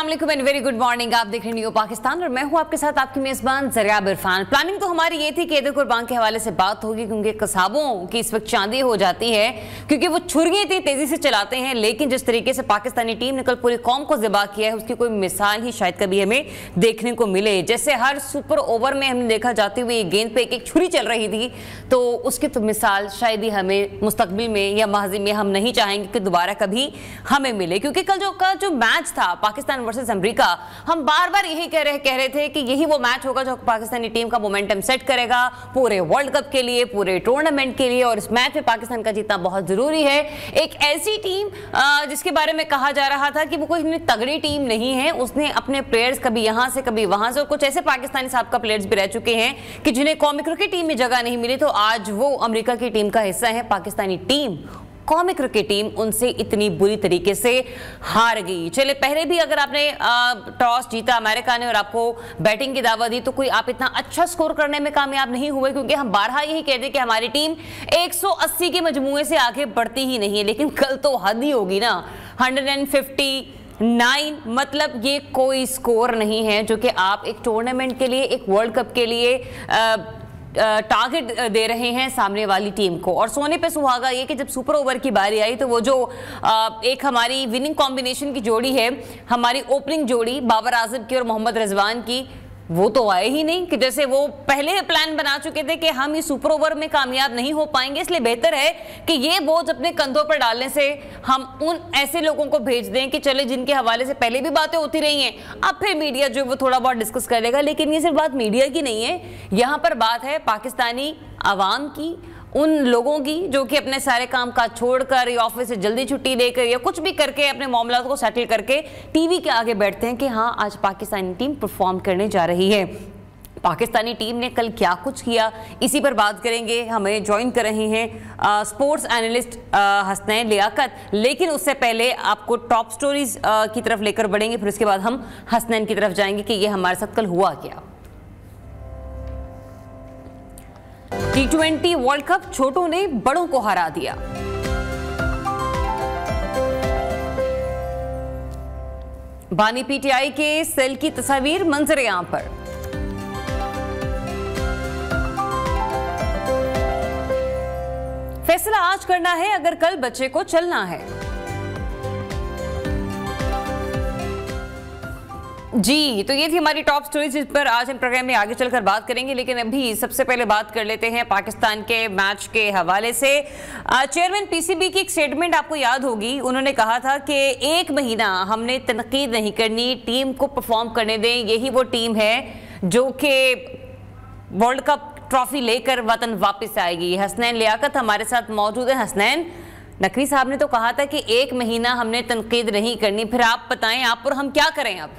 अस्सलाम वालेकुम and very good morning. आप देख रहे हैं न्यू पाकिस्तान और मैं हूं आपके साथ आपकी मेजबान ज़रियाब इरफान। प्लानिंग तो हमारी ये थी कि ईद कुर्बान के हवाले से बात होगी क्योंकि कसाबों की इस वक्त चांदी हो जाती है क्योंकि वो छुरियां इतनी तेजी से चलाते हैं, लेकिन जिस तरीके से पाकिस्तानी टीम ने कल पूरी कौम को ज़िबा किया है उसकी कोई मिसाल ही शायद कभी हमें देखने को मिले। जैसे हर सुपर ओवर में हमने देखा जाते हुए गेंद पे एक एक छुरी चल रही थी, तो उसकी तो मिसाल शायद ही हमें मुस्तकबिल में या माजी में हम नहीं चाहेंगे कि दोबारा कभी हमें मिले। क्योंकि कल जो मैच था पाकिस्तान वर्सेस अमेरिका, हम बार बार यही कह रहे थे कि यही वो मैच होगा जो पाकिस्तानी टीम का मोमेंटम सेट करेगा पूरे वर्ल्ड कप के लिए, पूरे टूर्नामेंट के लिए, और इस मैच में पाकिस्तान का जीतना बहुत जरूरी है। एक ऐसी टीम जिसके बारे में कहा जा रहा था कि वो कोई तगड़ी टीम नहीं है, उसने अपने प्लेयर्स कभी यहां से कभी वहां से, और कुछ ऐसे पाकिस्तानी साहब का प्लेयर्स भी रह चुके हैं कि जिन्हें कौमी क्रिकेट टीम में जगह नहीं मिली, तो आज वो अमेरिका की टीम का हिस्सा है। पाकिस्तानी टीम, कौमी क्रिकेट टीम उनसे इतनी बुरी तरीके से हार गई। चले, पहले भी अगर आपने टॉस जीता अमेरिका ने और आपको बैटिंग की दावत दी तो कोई आप इतना अच्छा स्कोर करने में कामयाब नहीं हुए, क्योंकि हम बारहा यही कहते कि हमारी टीम 180 के मजमूए से आगे बढ़ती ही नहीं है। लेकिन कल तो हद ही होगी ना, 159, मतलब ये कोई स्कोर नहीं है जो कि आप एक टूर्नामेंट के लिए, एक वर्ल्ड कप के लिए टारगेट दे रहे हैं सामने वाली टीम को। और सोने पे सुहागा ये कि जब सुपर ओवर की बारी आई तो वो जो एक हमारी विनिंग कॉम्बिनेशन की जोड़ी है, हमारी ओपनिंग जोड़ी बाबर आजम की और मोहम्मद रिजवान की, वो तो आए ही नहीं। कि जैसे वो पहले प्लान बना चुके थे कि हम इस सुपर ओवर में कामयाब नहीं हो पाएंगे, इसलिए बेहतर है कि ये बोझ अपने कंधों पर डालने से हम उन ऐसे लोगों को भेज दें कि चले जिनके हवाले से पहले भी बातें होती रही हैं, अब फिर मीडिया जो वो थोड़ा बहुत डिस्कस करेगा। लेकिन ये सिर्फ बात मीडिया की नहीं है, यहाँ पर बात है पाकिस्तानी आवाम की, उन लोगों की जो कि अपने सारे काम काज छोड़कर या ऑफिस से जल्दी छुट्टी लेकर या कुछ भी करके अपने मामलात को सेटल करके टीवी के आगे बैठते हैं कि हाँ आज पाकिस्तानी टीम परफॉर्म करने जा रही है। पाकिस्तानी टीम ने कल क्या कुछ किया, इसी पर बात करेंगे। हमें ज्वाइन कर रहे हैं स्पोर्ट्स एनालिस्ट हसनैन लियाकत, लेकिन उससे पहले आपको टॉप स्टोरीज की तरफ लेकर बढ़ेंगे, फिर उसके बाद हम हसनैन की तरफ जाएंगे कि ये हमारे साथ कल हुआ क्या। T20 वर्ल्ड कप, छोटों ने बड़ों को हरा दिया। बानी पीटीआई के सेल की तस्वीर मंजर आम पर। फैसला आज करना है अगर कल बच्चे को चलना है। जी, तो ये थी हमारी टॉप स्टोरीज जिस पर आज हम प्रोग्राम में आगे चलकर बात करेंगे। लेकिन अभी सबसे पहले बात कर लेते हैं पाकिस्तान के मैच के हवाले से। चेयरमैन पीसीबी की एक स्टेटमेंट आपको याद होगी, उन्होंने कहा था कि 1 महीना हमने तनकीद नहीं करनी, टीम को परफॉर्म करने दें, यही वो टीम है जो कि वर्ल्ड कप ट्रॉफी लेकर वतन वापस आएगी। हसनैन लियाकत हमारे साथ मौजूद है। हसनैन, नकवी साहब ने तो कहा था कि 1 महीना हमने तनकीद नहीं करनी, फिर आप बताएं आप और हम क्या करें अब?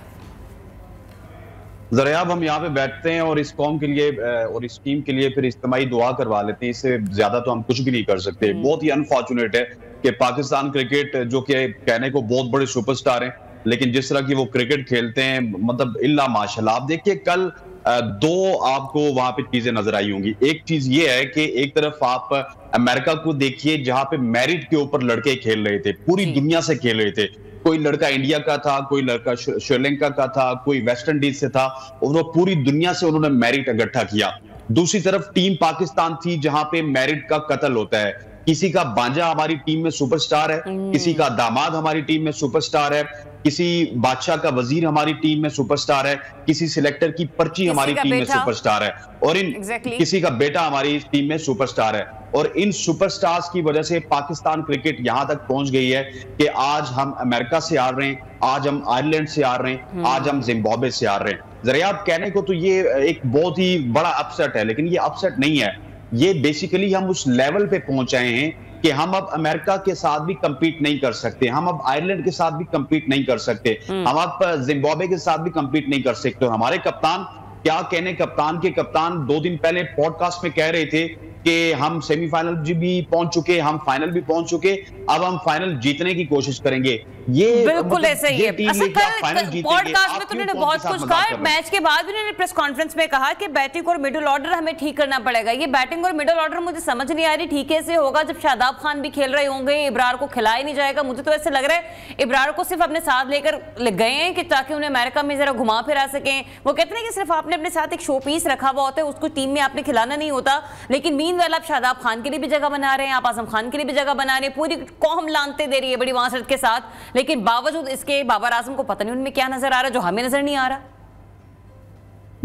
ज़रियाब, हम यहाँ पे बैठते हैं और इस कौम के लिए और इस टीम के लिए फिर इज्तिमाई दुआ करवा लेते हैं, इससे ज्यादा तो हम कुछ भी नहीं कर सकते। बहुत ही अनफॉर्चुनेट है कि पाकिस्तान क्रिकेट, जो कि कहने को बहुत बड़े सुपरस्टार हैं, लेकिन जिस तरह की वो क्रिकेट खेलते हैं, मतलब इल्ला माशाल्लाह। आप देखिए कल 2 आपको वहां पे चीजें नजर आई होंगी। एक चीज ये है कि एक तरफ आप अमेरिका को देखिए जहां पे मेरिट के ऊपर लड़के खेल रहे थे, पूरी दुनिया से खेल रहे थे। कोई लड़का इंडिया का था, कोई लड़का श्रीलंका का था, कोई वेस्ट इंडीज से था, और वो पूरी दुनिया से उन्होंने मेरिट इकट्ठा किया। दूसरी तरफ टीम पाकिस्तान थी जहां पे मेरिट का कत्ल होता है। किसी का बांजा हमारी टीम में सुपरस्टार है, किसी का दामाद हमारी टीम में सुपरस्टार है, किसी बादशाह का वजीर हमारी टीम में सुपरस्टार है, किसी सिलेक्टर की पर्ची हमारी टीम में सुपरस्टार है, और किसी का बेटा हमारी टीम में सुपरस्टार है। और इन सुपरस्टार्स की वजह से पाकिस्तान क्रिकेट यहां तक पहुंच गई है कि आज हम अमेरिका से हार रहे हैं, आज हम आयरलैंड से हार रहे हैं, आज हम जिम्बाब्वे से हार रहे हैं। ज़रियाब, कहने को तो ये एक बहुत ही बड़ा अपसेट है, लेकिन ये अपसेट नहीं है। ये बेसिकली हम उस लेवल पे पहुंच आए हैं कि हम अब अमेरिका के साथ भी कंपीट नहीं कर सकते, हम अब आयरलैंड के साथ भी कंपीट नहीं कर सकते, हम अब जिम्बाब्वे के साथ भी कंपीट नहीं कर सकते। हमारे कप्तान, क्या कहने, कप्तान 2 दिन पहले पॉडकास्ट में कह रहे थे कि हम सेमीफाइनल भी पहुंच चुके, हम फाइनल भी पहुंच चुके, अब हम फाइनल जीतने की कोशिश करेंगे। ये बिल्कुल ऐसा ही है। पॉडकास्ट में तो उन्होंने बहुत कुछ कहा, मैच के बाद भी उन्होंने प्रेस कॉन्फ्रेंस में कहा कि बैटिंग और मिडिल ऑर्डर हमें ठीक करना पड़ेगा। ये बैटिंग और मिडिल ऑर्डर मुझे समझ नहीं आ रही ठीक कैसे होगा जब शादाब खान भी खेल रहे होंगे, इब्रार को खिलाया नहीं जाएगा। मुझे तो ऐसे लग रहा है इब्रार को सिर्फ अपने साथ लेकर गए हैं कि ताकि उन्हें अमेरिका में जरा घुमा फिरा सकें। वो कहते हैं कि सिर्फ आपने अपने साथ एक शो पीस रखा हुआ होता है, उसको टीम में आपने खिलाना नहीं होता। लेकिन मीनवाइल आप शादाब खान के लिए भी जगह बना रहे हैं, आप आजम खान के लिए भी जगह बना रहे हैं, पूरी कौम लानते दे रही है बड़ी वासरत के साथ। लेकिन बावजूद इसके बाबर आजम को पता नहीं उनमें क्या नजर आ रहा है जो हमें नजर नहीं आ रहा।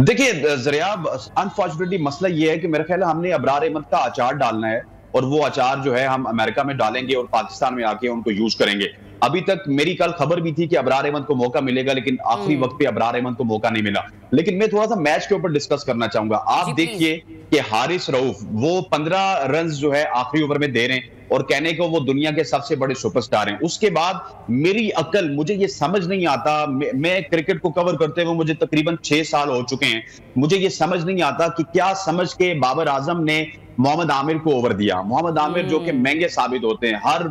देखिए ज़रियाब, अनफॉर्चुनेटली मसला ये है कि मेरा ख्याल है हमने अबरार अहमद का अचार डालना है और वो अचार जो है हम अमेरिका में डालेंगे और पाकिस्तान में आके उनको यूज करेंगे। अभी तक मेरी कल खबर भी थी कि अबरार अहमद को मौका मिलेगा, लेकिन आखिरी वक्त पे अबरार अहमद को मौका नहीं मिला। लेकिन मैं थोड़ा सा मैच के ऊपर डिस्कस करना चाहूंगा। आप देखिए कि हारिस रऊफ वो 15 रन जो है आखिरी ओवर में दे रहे हैं और कहने को वो दुनिया के सबसे बड़े सुपरस्टार हैं। उसके बाद मेरी अकल, मुझे ये समझ नहीं आता, मैं क्रिकेट को कवर करते हुए मुझे तकरीबन 6 साल हो चुके हैं, मुझे ये समझ नहीं आता कि क्या समझ के बाबर आजम ने मोहम्मद आमिर को ओवर दिया। मोहम्मद आमिर जो कि महंगे साबित होते हैं, हर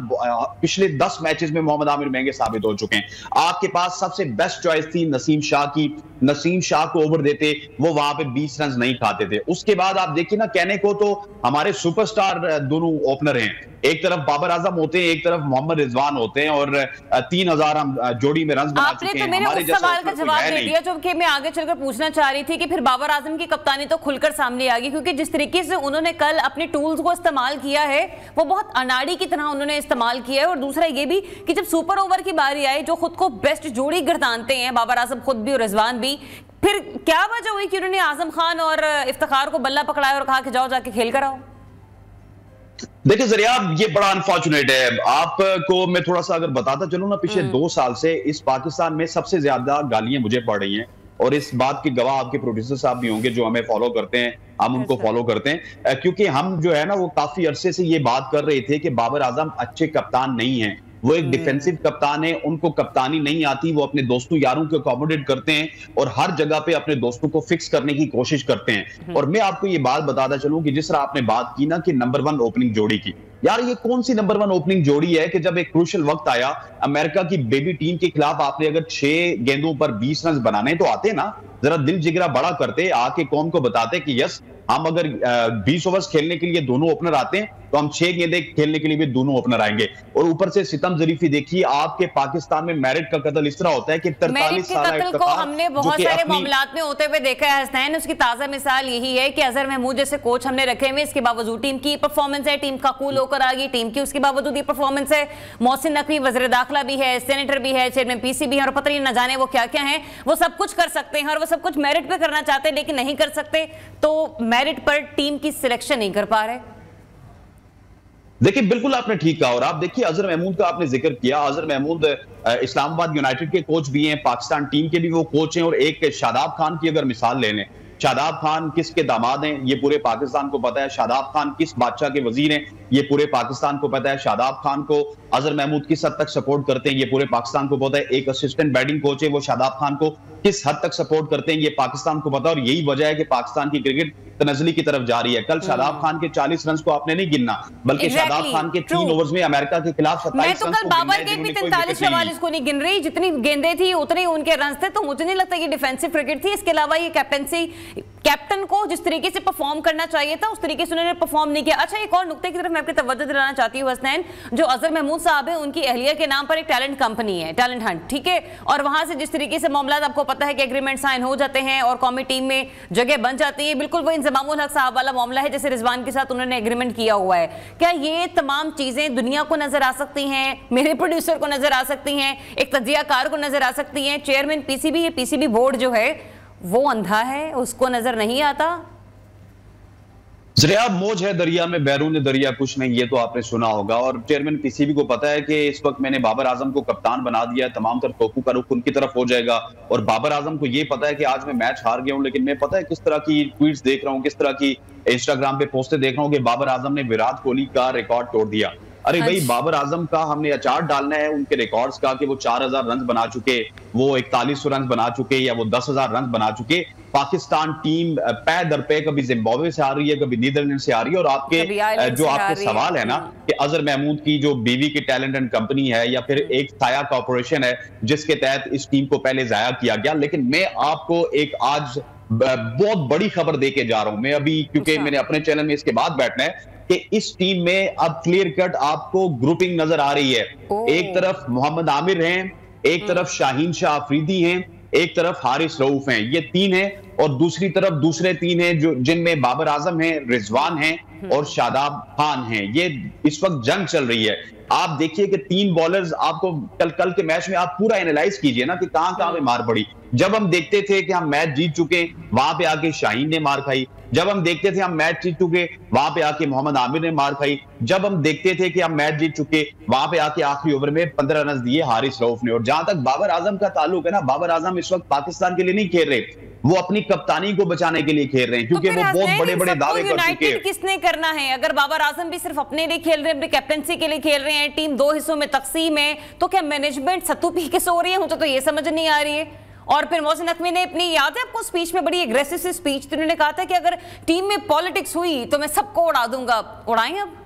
पिछले 10 मैचेस में मोहम्मद आमिर महंगे साबित हो चुके हैं। आपके पास सबसे बेस्ट चॉइस थी नसीम शाह की, नसीम शाह को ओवर देते, वो वहां पे 20 रन नहीं खाते थे। उसके बाद आप देखिए ना, कहने को तो हमारे सुपरस्टार दोनों ओपनर हैं, एक तरफ बाबर आजम होते हैं, एक तरफ मोहम्मद रिजवान होते हैं और 3000 हम जोड़ी में रन बना चुके हैं। आपने तो मेरे उस सवाल का जवाब दे दिया जो कि मैं आगे चलकर पूछना चाह रही थी कि फिर बाबर आजम की कप्तानी तो खुलकर सामने आ गई, क्योंकि जिस तरीके से उन्होंने कल अपने टूल्स को इस्तेमाल किया है वो बहुत अनाड़ी की तरह उन्होंने इस्तेमाल किया है। और दूसरा ये भी कि जब सुपर ओवर की बारी आई, जो खुद को बेस्ट जोड़ी गर्दानते हैं बाबर आजम खुद भी और रिजवान भी, फिर क्या वजह हुई कि उन्होंने आजम खान और इफ्तिखार को बल्ला पकड़ाया और कहा कि जाओ जाके खेल कर आओ? देखिए ज़रियाब, ये बड़ा अनफॉर्चुनेट है। आपको मैं थोड़ा सा अगर बताता चलूं ना, पिछले 2 साल से इस पाकिस्तान में सबसे ज्यादा गालियां मुझे पड़ रही हैं और इस बात की गवाह आपके प्रोड्यूसर साहब भी होंगे जो हमें फॉलो करते हैं, हम उनको फॉलो करते हैं, क्योंकि हम जो है ना वो काफी अरसे से ये बात कर रहे थे कि बाबर आजम अच्छे कप्तान नहीं है, वो एक डिफेंसिव कप्तान है, उनको कप्तानी नहीं आती, वो अपने दोस्तों यारों को अकोमोडेट करते हैं और हर जगह पे अपने दोस्तों को फिक्स करने की कोशिश करते हैं। और मैं आपको ये बात बताता चलूं कि जिस तरह आपने बात की ना कि नंबर 1 ओपनिंग जोड़ी की, यार ये कौन सी नंबर 1 ओपनिंग जोड़ी है कि जब एक क्रूशियल वक्त आया अमेरिका की बेबी टीम के खिलाफ आपने अगर 6 गेंदों पर 20 रन बनाने तो आते ना, जरा दिल जिगरा बड़ा करते, आके कौम को बताते कि यस हम अगर 20 ओवर्स खेलने के लिए दोनों ओपनर आते हैं तो हम 6 गेंदें खेलने के लिए भी दोनों ओपनर आएंगे। और ऊपर से सितम जरीफी देखिए, आपके पाकिस्तान में मेरिट का कत्ल इस तरह होता है कि 43 साल कत्ल को हमने बहुत सारे मामलात में होते हुए देखा है हसनैन। उसकी ताजा मिसाल यही है कि अजहर महमूद जैसे कोच हमने रखे हुए, इसके बावजूद टीम की परफॉर्मेंस है, टीम का कूल होकर आ गई टीम की, उसके बावजूद ये परफॉर्मेंस है। मोहसिन नकवी वज़ीर दाखिला भी है, सेनेटर भी है, चेयरमैन पीसीबी है और पता नहीं न जाने वो क्या क्या है। वो सब कुछ कर सकते हैं और वो सब कुछ मेरिट पे करना चाहते हैं लेकिन नहीं कर सकते, तो मेरिट पर टीम की सिलेक्शन नहीं कर पा रहे। देखिए बिल्कुल आपने ठीक कहा। और आप देखिए अजहर महमूद का आपने जिक्र किया, अजहर महमूद इस्लामाबाद यूनाइटेड के कोच भी हैं, पाकिस्तान टीम के भी वो कोच हैं। और एक शादाब खान की अगर मिसाल ले लें, शादाब खान किसके दामाद हैं ये पूरे पाकिस्तान को पता है, शादाब खान किस बादशाह के वजीर हैं ये पूरे पाकिस्तान को पता है, शादाब खान को अजहर महमूद किस हद तक सपोर्ट करते हैं ये पूरे पाकिस्तान को पता है, एक असिस्टेंट बैटिंग कोच है वो शादाब खान को किस हद तक सपोर्ट करते हैं ये पाकिस्तान को पता है। और यही वजह है कि पाकिस्तान की क्रिकेट तनज़ली की तरफ जा रही है। कल शादाब खान के 40 रन को आपने नहीं गिनना, बल्कि शादाब खान के 3 ओवर्स में अमेरिका के खिलाफ 27 रन को बाबर के भी 43-44 को नहीं गिन रही, जितनी गेंदें थी उतने उनके रन थे। तो मुझे नहीं लगता ये डिफेंसिव क्रिकेट थी। इसके अलावा ये कैप्टनसी, कैप्टन को जिस तरीके से परफॉर्म करना चाहिए था उस तरीके से उन्होंने परफॉर्म नहीं किया। अच्छा, एक और नुक्ते की तरफ मैं आपकी तवज्जो दिलाना चाहती हूँ हसनैन, जो अजहर महमूद साहब है उनकी अहलिया के नाम पर एक टैलेंट कंपनी है, टैलेंट हंट, ठीक है। और वहां से जिस तरीके से मामला आपको पता है कि एग्रीमेंट साइन हो जाते हैं और कौमी टीम में जगह बन जाती है, बिल्कुल वो इंजमामुल हक साहब वाला मामला है जैसे रिजवान के साथ उन्होंने एग्रीमेंट किया हुआ है। क्या ये तमाम चीजें दुनिया को नजर आ सकती हैं, मेरे प्रोड्यूसर को नजर आ सकती हैं, एक तजियाकार को नजर आ सकती हैं, चेयरमैन पीसीबी, पीसीबी बोर्ड जो है वो अंधा है, उसको नजर नहीं आता? ज़रिया मौज है दरिया में बैरून दरिया कुछ नहीं, ये तो आपने सुना होगा। और चेयरमैन पीसीबी को पता है कि इस वक्त मैंने बाबर आजम को कप्तान बना दिया है, तमाम तर तोकू का रुख उनकी तरफ हो जाएगा। और बाबर आजम को ये पता है कि आज मैं मैच हार गया हूं, लेकिन मैं पता है किस तरह की ट्वीट्स देख रहा हूं, किस तरह की इंस्टाग्राम पे पोस्टें देख रहा हूं कि बाबर आजम ने विराट कोहली का रिकॉर्ड तोड़ दिया। अरे भाई, बाबर आजम का हमने अचार डालना है उनके रिकॉर्ड्स का कि वो 4000 रन बना चुके, वो 4100 रन बना चुके, या वो 10,000 रन बना चुके। पाकिस्तान टीम पै दर पे कभी जिम्बाब्वे से आ रही है, कभी नीदरलैंड से आ रही है। और आपके जो आपके सवाल है ना कि अजहर महमूद की जो बीवी की टैलेंट एंड कंपनी है, या फिर एक साया कॉर्पोरेशन है जिसके तहत इस टीम को पहले जाया किया गया। लेकिन मैं आपको एक आज बहुत बड़ी खबर देके जा रहा हूं मैं अभी, क्योंकि मैंने अपने चैनल में इसके बाद बैठना है कि इस टीम में अब क्लियर कट आपको ग्रुपिंग नजर आ रही है। एक तरफ मोहम्मद आमिर हैं, एक तरफ शाहीन शाह अफरीदी हैं, एक तरफ हारिस रऊफ हैं, ये तीन हैं। और दूसरी तरफ दूसरे तीन हैं जो जिनमें बाबर आजम हैं, रिजवान हैं और शादाब खान हैं। ये इस वक्त जंग चल रही है। आप देखिए कि तीन बॉलर्स आपको कल के मैच में आप पूरा एनालाइज कीजिए ना कि कहां में मार पड़ी। जब हम देखते थे कि हम मैच जीत चुके, वहां पे आके शाहीन ने मार खाई। जब हम देखते थे हम मैच जीत चुके, वहां पे आके मोहम्मद आमिर ने मार खाई। जब हम देखते थे कि हम मैच जीत चुके, वहां पे आके आखिरी ओवर में 15 रन दिए हारिस रऊफ ने। और जहां तक बाबर आजम का ताल्लुक है ना, बाबर आजम इस वक्त पाकिस्तान के लिए नहीं खेल रहे, वो अपनी कप्तानी को बचाने के लिए खेल रहे हैं, क्योंकि वो बहुत बड़े बड़े दावे कर चुके हैं। किसने करना है? अगर बाबर आजम भी सिर्फ अपने लिए खेल रहे हैं, अपनी कैप्टनसी के लिए खेल रहे हैं, टीम दो हिस्सों में तकसीम है, तो क्या मैनेजमेंट सत्तू पी के सो रही है? मुझे तो ये समझ नहीं आ रही है। और फिर मोहसिन नकवी ने अपनी, याद है आपको, स्पीच में बड़ी एग्रेसिव सी स्पीच थी, उन्होंने कहा था कि अगर टीम में पॉलिटिक्स हुई तो मैं सबको उड़ा दूंगा। उड़ाएं अब?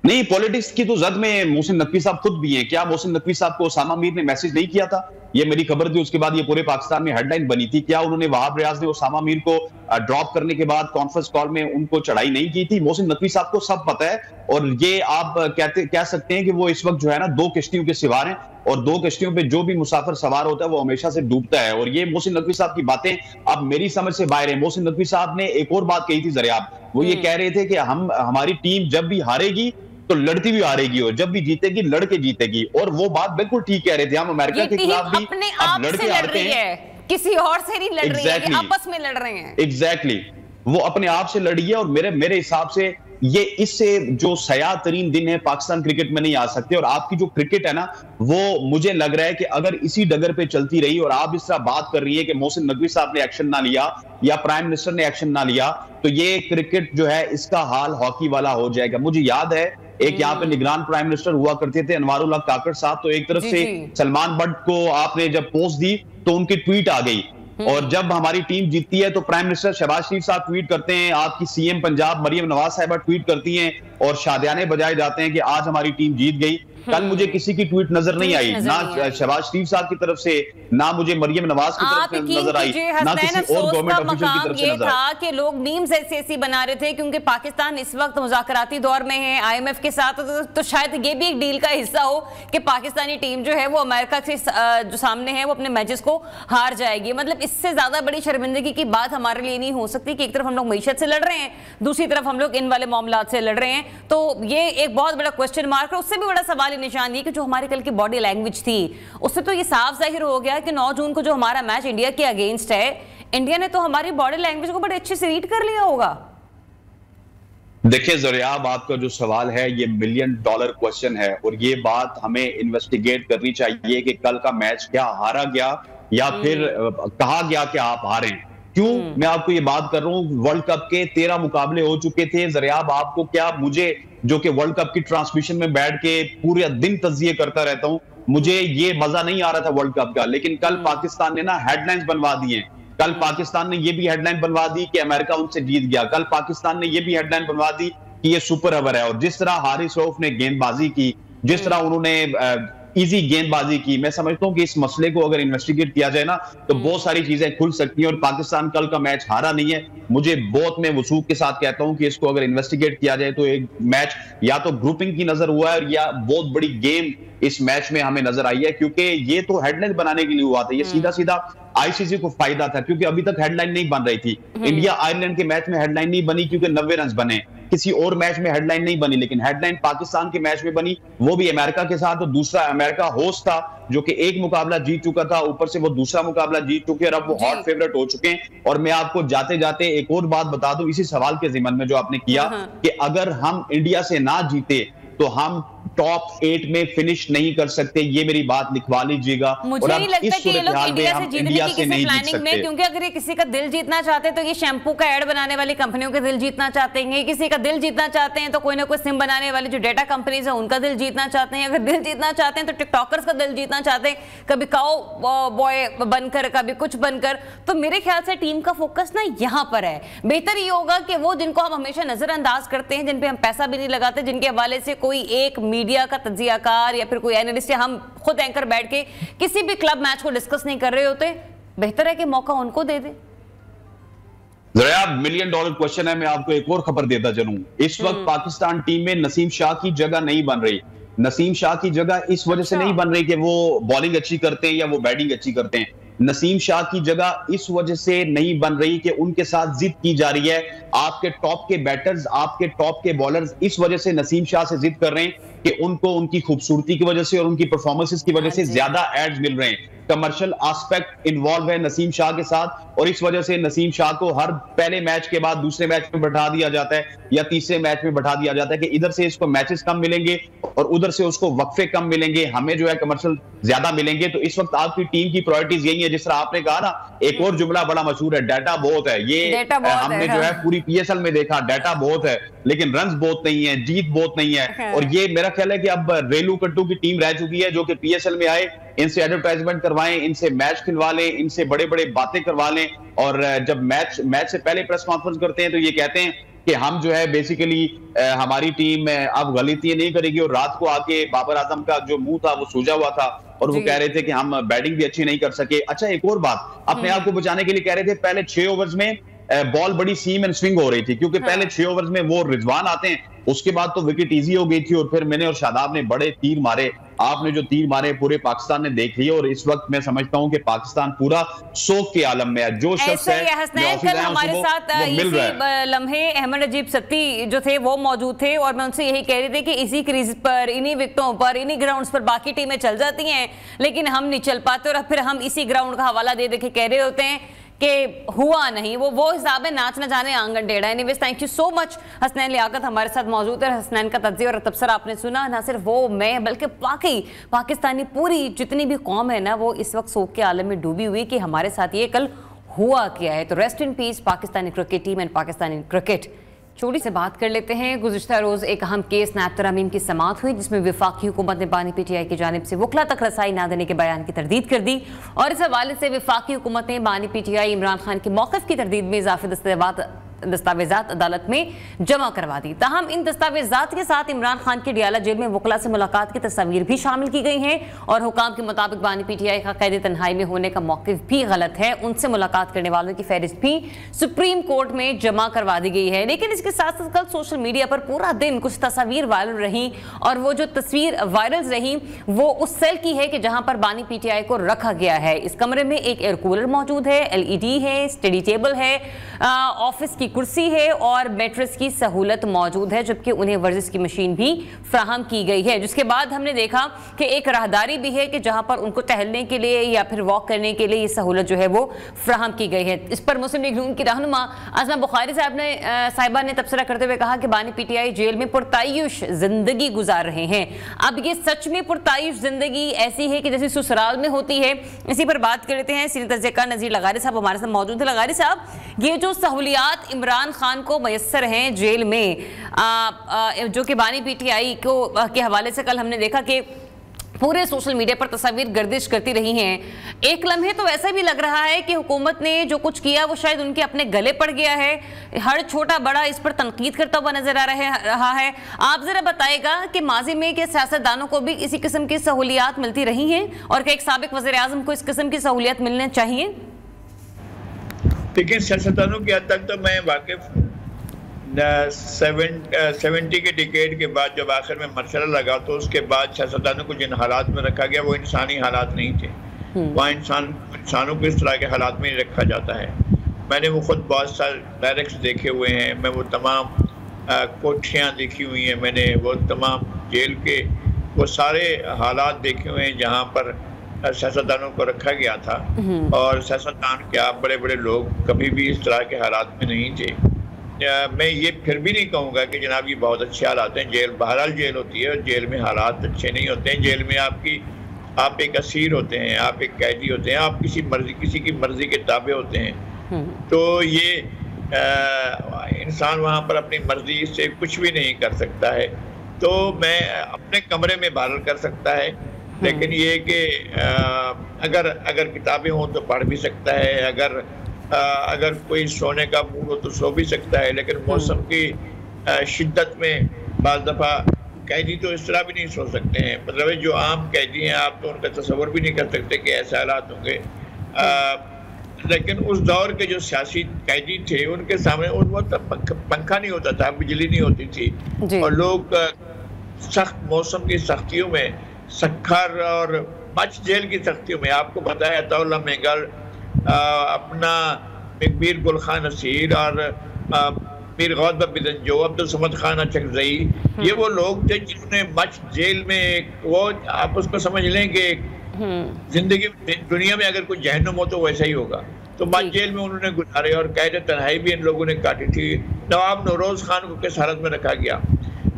नहीं, पॉलिटिक्स की तो जद में मोहसिन नकवी साहब खुद भी हैं। क्या मोहसिन नकवी साहब को ओसामा मीर ने मैसेज नहीं किया था? ये मेरी खबर थी, उसके बाद ये पूरे पाकिस्तान में हेडलाइन बनी थी। क्या उन्होंने वहाब रियाज ने ओसामा मीर को ड्रॉप करने के बाद कॉन्फ्रेंस कॉल में उनको चढ़ाई नहीं की थी? मोहसिन नकवी साहब को सब पता है। और ये आप कह सकते हैं कि वो इस वक्त जो है ना, दो किश्तियों के सवार हैं, और दो किश्तियों पे जो भी मुसाफिर सवार होता है वो हमेशा से डूबता है। और ये मोहसिन नकवी साहब की बातें अब मेरी समझ से बाहर है। मोहसिन नकवी साहब ने एक और बात कही थी ज़रियाब, वो ये कह रहे थे कि हमारी टीम जब भी हारेगी तो लड़ती भी हारेगी, और जब भी जीतेगी लड़के जीतेगी। और वो बात बिल्कुल ठीक कह रहे थे। हम अमेरिका के खिलाफ भी अब लड़के हारते हैं, किसी और से नहीं लड़ रही है, आपस में लड़ रहे हैं। एग्जैक्टली, वो अपने आप से लड़ी है। और मेरे हिसाब से ये इससे जो सयाह तरीन दिन है पाकिस्तान क्रिकेट में नहीं आ सकते। और आपकी जो क्रिकेट है ना, वो मुझे लग रहा है कि अगर इसी डगर पे चलती रही, और आप इस तरह बात कर रही है कि मोहसिन नकवी साहब ने एक्शन ना लिया या प्राइम मिनिस्टर ने एक्शन ना लिया, तो ये क्रिकेट जो है इसका हाल हॉकी वाला हो जाएगा। मुझे याद है एक यहाँ पे निगरान प्राइम मिनिस्टर हुआ करते थे अनवारुल्लाह काकड़ साहब, तो एक तरफ से सलमान बट को आपने जब पोस्ट दी तो उनकी ट्वीट आ गई। और जब हमारी टीम जीतती है तो प्राइम मिनिस्टर शहबाज शरीफ साहब ट्वीट करते हैं, आपकी सीएम पंजाब मरियम नवाज साहिबा ट्वीट करती हैं, और शादियाने बजाए जाते हैं कि आज हमारी टीम जीत गई। कल मुझे किसी की ट्वीट नजर नहीं आई, ना शहबाज शरीफ साहब की तरफ से, ना मुझे मरियम नवाज की तरफ से नजर आई, ना किसी और गवर्नमेंट ऑफिशियल की तरफ से नजर आई। कि लोग मीम्स ऐसी बना रहे थे क्योंकि पाकिस्तान इस वक्त मुज़ाकराती दौर में है आईएमएफ के साथ, तो शायद ये भी एक डील का हिस्सा हो कि पाकिस्तानी टीम जो है वो अमेरिका के जो सामने है वो अपने मैचेस को हार जाएगी। मतलब इससे ज्यादा बड़ी शर्मिंदगी की बात हमारे लिए नहीं हो सकती कि एक तरफ हम लोग मईशत से लड़ रहे हैं, दूसरी तरफ हम लोग इन वाले मामलात से लड़ रहे हैं। तो ये एक बहुत बड़ा क्वेश्चन मार्क है। उससे भी बड़ा सवाल निशान ये कि जो हमारी कल की बॉडी लैंग्वेज थी, उससे तो ये साफ जाहिर हो गया कि 9 जून को जो हमारा मैच इंडिया के अगेंस्ट है, इंडिया ने तो हमारी बॉडी लैंग्वेज को बड़े अच्छे से रीड कर लिया होगा। देखिए ज़रियाब, आपका जो सवाल है ये $1 मिलियन क्वेश्चन है, और ये बात हमें इन्वेस्टिगेट करनी चाहिए कि कल का मैच क्या हारा गया, या फिर कहा गया कि आप हारे। क्यों मैं आपको ये बात कर रहा हूं? वर्ल्ड कप के 13 मुकाबले हो चुके थे ज़रियाब। आपको क्या, मुझे जो कि वर्ल्ड कप की ट्रांसमिशन में बैठ के पूरे दिन तज्जिए करता रहता हूं, मुझे ये मजा नहीं आ रहा था वर्ल्ड कप का। लेकिन कल पाकिस्तान ने ना हेडलाइंस बनवा दी हैं। कल पाकिस्तान ने ये भी हेडलाइन बनवा दी कि अमेरिका उनसे जीत गया। कल पाकिस्तान ने ये भी हेडलाइन बनवा दी कि ये सुपर ओवर है। और जिस तरह हारिस रऊफ ने गेंदबाजी की, जिस तरह उन्होंने इजी गेंदबाजी की, मैं समझता हूं कि इस मसले को अगर इन्वेस्टिगेट किया जाए ना तो बहुत सारी चीजें खुल सकती हैं। और पाकिस्तान कल का मैच हारा नहीं है। मुझे बहुत, मैं वसूख के साथ कहता हूं कि इसको अगर इन्वेस्टिगेट किया जाए तो एक मैच या तो ग्रुपिंग की नजर हुआ है, या बहुत बड़ी गेम इस मैच में हमें नजर आई है। क्योंकि ये तो हेडलाइन बनाने के लिए हुआ था, ये सीधा सीधा आईसीसी को फायदा था, क्योंकि अभी तक हेडलाइन नहीं बन रही थी। इंडिया आयरलैंड के मैच में हेडलाइन नहीं बनी क्योंकि 90 रन बने, किसी और मैच में हेडलाइन नहीं बनी, लेकिन हेडलाइन पाकिस्तान के मैच में बनी, वो भी अमेरिका के साथ। और दूसरा, अमेरिका होस्ट था जो कि एक मुकाबला जीत चुका था, ऊपर से वो दूसरा मुकाबला जीत चुके और अब वो हॉट फेवरेट हो चुके हैं। और मैं आपको जाते जाते एक और बात बता दूं इसी सवाल के जिम्मन में जो आपने किया कि अगर हम इंडिया से ना जीते तो हम टॉप 8 में फिनिश नहीं कर सकते, ये मेरी बात लिखवा लीजिएगा। मुझे नहीं लगता कि ये लोग इंडिया से जीतने की किसी प्लानिंग में, क्योंकि अगर ये किसी का दिल जीतना चाहते हैं तो ये शैम्पू का एड बनाने वाली कंपनियों के दिल जीतना चाहते हैं, किसी का दिल जीतना चाहते हैं तो कोई ना कोई सिम बनाने वाली जो डेटा कंपनीज है उनका दिल जीतना चाहते हैं, अगर दिल जीतना चाहते हैं तो टिकटॉकर्स का दिल जीतना चाहते हैं, कभी काओ बॉय बनकर कभी कुछ बनकर। तो मेरे ख्याल से टीम का फोकस ना यहाँ पर है। बेहतर ये होगा कि वो जिनको हम हमेशा नजरअंदाज करते हैं, जिन पे हम पैसा भी नहीं लगाते, जिनके हवाले से कोई एक मीडिया का तज्जियाकार या फिर कोई एनालिस्ट या हम खुद एंकर बैठ के किसी भी क्लब मैच को डिस्कस नहीं कर रहे होते, बेहतर है कि मौका उनको दे दे। जरा $1 मिलियन क्वेश्चन है, मैं आपको एक और खबर देता चलूं। इस वक्त पाकिस्तान टीम में नसीम शाह की जगह नहीं बन रही। नसीम शाह की जगह इस वजह से नहीं बन रही कि वो बॉलिंग अच्छी करते हैं या वो बैटिंग अच्छी करते हैं। नसीम शाह की जगह इस वजह से नहीं बन रही कि उनके साथ जिद की जा रही है। आपके टॉप के बैटर्स, आपके टॉप के बॉलर्स इस वजह से नसीम शाह से जिद कर रहे हैं कि उनको उनकी खूबसूरती की वजह से और उनकी परफॉर्मेंसेस की वजह से ज्यादा एड्स मिल रहे हैं। कमर्शियल एस्पेक्ट इन्वॉल्व है नसीम शाह के साथ, और इस वजह से नसीम शाह को हर पहले मैच के बाद दूसरे मैच में बैठा दिया जाता है या तीसरे मैच में बैठा दिया जाता है कि इधर से इसको मैचेस कम मिलेंगे और उधर से उसको वक्फे कम मिलेंगे, हमें जो है कमर्शियल ज्यादा मिलेंगे। तो इस वक्त आपकी टीम की प्रायोरिटीज यही है, जिस तरह आपने कहा ना, एक और जुमला बड़ा मशहूर है, डाटा बहुत है। ये हमने जो है पूरी पीएसएल में देखा, डाटा बहुत है लेकिन रन्स बहुत नहीं है, जीत बहुत नहीं है। और ये मेरा ख्याल है कि अब रेलू कट्टू की टीम रह चुकी है जो कि पीएसएल में आए, इनसे एडवर्टाइजमेंट करवाएं, इनसे मैच खिलवा लें, इनसे बड़े बड़े बातें करवा लें, और जब मैच से पहले प्रेस कॉन्फ्रेंस करते हैं तो ये कहते हैं कि हम जो है बेसिकली हमारी टीम अब गलतियां नहीं करेगी। और रात को आके बाबर आजम का जो मुंह था वो सूजा हुआ था और वो कह रहे थे कि हम बैटिंग भी अच्छी नहीं कर सके। अच्छा, एक और बात, अपने आप को बचाने के लिए कह रहे थे पहले 6 ओवर्स में बॉल बड़ी सीम एंड स्विंग हो रही थी, क्योंकि पहले 6 ओवर्स में वो रिजवान आते हैं, उसके बाद तो विकेट इजी हो गई थी और फिर मैंने और शादाब ने बड़े तीर मारे। आपने जो तीर मारे पूरे पाकिस्तान ने देख लिया, और इस वक्त मैं समझता हूं कि पाकिस्तान पूरा शोक के आलम में है। जो शख्स है कल हमारे साथ इसी लम्हे अहमद अजीब सत्ती जो थे वो मौजूद थे, और मैं उनसे यही कह रही थी कि इसी क्रीज पर, इन्हीं विकेटों पर, इन्हीं ग्राउंड्स पर बाकी टीमें चल जाती हैं लेकिन हम नहीं चल पाते, और फिर हम इसी ग्राउंड का हवाला दे के कह रहे होते हैं कि हुआ नहीं। वो हिसाब है, नाच न जाने आंगन टेढ़ा। Anyways, thank you so much. Hasnain Liaquat हमारे साथ मौजूद है। हसनैन का तज्जिया और तबसरा आपने सुना, ना सिर्फ वो, मैं, बल्कि वाकई पाकिस्तानी पूरी जितनी भी कौम है ना, वो इस वक्त शोक के आलम में डूबी हुई कि हमारे साथ ये कल हुआ क्या है। तो rest in peace Pakistani cricket team and Pakistani cricket. छोटी से बात कर लेते हैं। गुज़िश्ता रोज़ एक अहम केस नायब तरमीम की समाअत हुई, जिसमें वफाकी हुकूमत ने बानी पीटीआई की जानिब से वकला तक रसाई ना देने के बयान की तरदीद कर दी, और इस हवाले से वफाकी हुकूमत ने बानी पीटीआई इमरान खान के मौक़िफ़ की तरदीद में इजाफी दस्तावेजात अदालत में जमा करवा दी। ताहम इन दस्तावेजात के साथ इमरान खान की डियाला जेल में वकला से मुलाकात की तस्वीर भी शामिल की गई हैं, और हुकाम के मुताबिक बानी पीटीआई का कैद तन्हाई में होने का मौक़िफ़ भी गलत है। उनसे मुलाकात करने वालों की फहरिस्त भी सुप्रीम कोर्ट में जमा करवा दी गई है। लेकिन इसके साथ साथ कल सोशल मीडिया पर पूरा दिन कुछ तस्वीर वायरल रही, और वो जो तस्वीर वायरल रही वो उस सेल की है कि जहां पर बानी पीटीआई को रखा गया है। इस कमरे में एक एयर कूलर मौजूद है, LED है, स्टडी टेबल है, ऑफिस की कुर्सी है और मैट्रेस की सहूलत मौजूद है, जबकि उन्हें वर्जिश की मशीन भी फ्राहम की गई है। जिसके बाद हमने देखा कि एक राहदारी भी है कि जहां पर उनको टहलने के लिए या फिर वॉक करने के लिए ये सहूलत जो है वो फ्राहम की गई है। इस पर मुस्लिम लीग नून की रहनुमा आज़मा बुखारी साहिबा ने तबसरा करते हुए कहा कि बानी पीटीआई जेल में पुरतायुश जिंदगी गुजार रहे हैं। अब ये सच में पुरतायुश जिंदगी ऐसी है कि जैसे ससुराल में होती है? इसी पर बात कर लेते हैं। सीनियर तज्जियाकार नज़ीर लगारी साहब हमारे साथ मौजूद है। लगारी साहब, ये जो सहूलियात इमरान खान को मैसर हैं जेल में, जो कि बानी पीटीआई के हवाले से कल हमने देखा कि पूरे सोशल मीडिया पर तस्वीर गर्दिश करती रही हैं, एक लम्हे तो ऐसा भी लग रहा है कि हुकूमत ने जो कुछ किया वो शायद उनके अपने गले पड़ गया है। हर छोटा बड़ा इस पर तनकीद करता हुआ नजर आ रहा है। आप जरा बताएगा कि माजी में के सियासतदानों को भी इसी किस्म की सहूलियात मिलती रही हैं, और क्या एक साबिक वज़ीर आज़म को इस किस्म की सहूलियत मिलनी चाहिए? लेकिन सियासतदानों की हद तक तो मैं वाकिफ 70 के डिकेड के बाद जब आखिर में मरसला लगा तो उसके बाद सियासतदानों को जिन हालात में रखा गया वो इंसानी हालात नहीं थे। वहाँ इंसानों को इस तरह के हालात में ही रखा जाता है। मैंने वो खुद बहुत सारे डायरेक्ट्स देखे हुए हैं, मैं वो तमाम कोठियाँ देखी हुई हैं, मैंने वो तमाम जेल के वो सारे हालात देखे हुए हैं जहाँ पर सियासतदानों को रखा गया था, और सियासतदान क्या बड़े बड़े लोग कभी भी इस तरह के हालात में नहीं थे। मैं ये फिर भी नहीं कहूँगा कि जनाब ये बहुत अच्छे हालात हैं। जेल बहरहाल जेल होती है और जेल में हालात अच्छे नहीं होते हैं। जेल में आप एक असीर होते हैं, आप एक कैदी होते हैं, आप किसी की मर्जी के ताबे होते हैं। तो ये इंसान वहाँ पर अपनी मर्जी से कुछ भी नहीं कर सकता है। तो मैं अपने कमरे में बहरहाल कर सकता है, लेकिन ये कि अगर किताबें हों तो पढ़ भी सकता है, अगर कोई सोने का मूड हो तो सो भी सकता है। लेकिन मौसम की शिद्दत में बाज़ दफ़ा कैदी तो इस तरह भी नहीं सो सकते हैं। मतलब जो आम कैदी हैं आप तो उनका तस्वर भी नहीं कर सकते कि ऐसे हालात होंगे। लेकिन उस दौर के जो सियासी कैदी थे उनके सामने उन वक्त पंखा नहीं होता था, बिजली नहीं होती थी, और लोग सख्त मौसम की सख्तियों में, सखर और मच जेल की सख्तियों में, आपको पता है अताउल्लाह मेंगल, अपना मीर गुल खान असीर और मीर गौद बिदंजो, अब्दुल समद खान अचकजई, ये वो लोग थे जिन्होंने मच जेल में वो आप उसको समझ लें कि जिंदगी दुनिया में अगर कोई जहन्नुम हो तो वैसा ही होगा। तो मच जेल में उन्होंने गुजारे और कैद तन्हाई भी इन लोगों ने काटी थी। नवाब नौरोज खान को किस हालत में रखा गया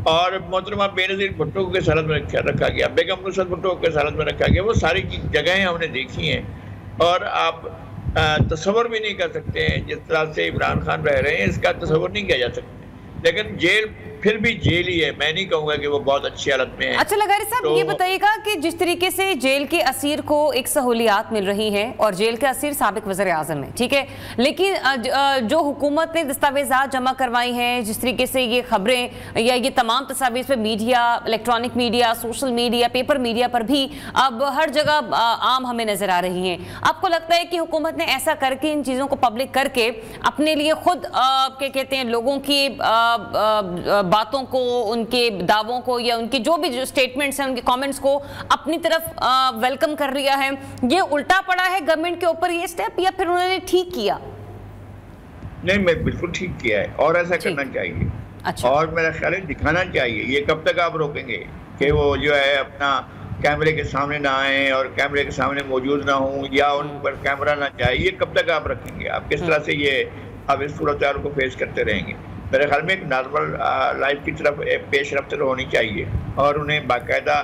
और मोहतरमा बेनज़ीर भुट्टो को किस हालत में रखा गया, बेगम नुसरत भुट्टो को किस हालत में रखा गया, वो सारी जगहें हमने देखी हैं। और आप तस्वर भी नहीं कर सकते हैं जिस तरह से इमरान खान रह रहे हैं, इसका तस्वर नहीं किया जा सकता। लेकिन जेल फिर भी जेल ही है, मैं नहीं कहूँगा कि वो बहुत अच्छी हालत में है। अच्छा लगारी साहब, ये बताइएगा कि जिस तरीके से जेल के असीर को एक सहूलियात मिल रही है और जेल के असीर साबिक वज़ीर आज़म है, ठीक है, लेकिन जो हुकूमत ने दस्तावेज़ात जमा करवाई हैं, जिस तरीके से ये खबरें या ये तमाम तस्वीर पे media, electronic media, social media, paper media पर भी अब हर जगह आम हमें नजर आ रही हैं, आपको लगता है कि हुकूमत ने ऐसा करके इन चीज़ों को पब्लिक करके अपने लिए खुद क्या कहते हैं लोगों की बातों को, उनके दावों को या उनके जो भी जो स्टेटमेंट्स हैं, उनके कमेंट्स को अपनी तरफ वेलकम कर लिया है? ये उल्टा पड़ा है गवर्नमेंट के ऊपर ये स्टेप, या फिर उन्होंने ठीक किया? नहीं, मैं बिल्कुल ठीक किया है और ऐसा करना चाहिए। अच्छा। और मेरा ख्याल है दिखाना चाहिए। ये कब तक आप रोकेंगे कि वो जो है अपना कैमरे के सामने ना आए और कैमरे के सामने मौजूद ना हो या उन पर कैमरा ना जाए? ये कब तक आप रखेंगे? आप किस तरह से ये अब इस सूरत को फेस करते रहेंगे? मेरे ख्याल में एक नॉर्मल लाइफ की तरफ पेश रफ्त होनी चाहिए और उन्हें बाकायदा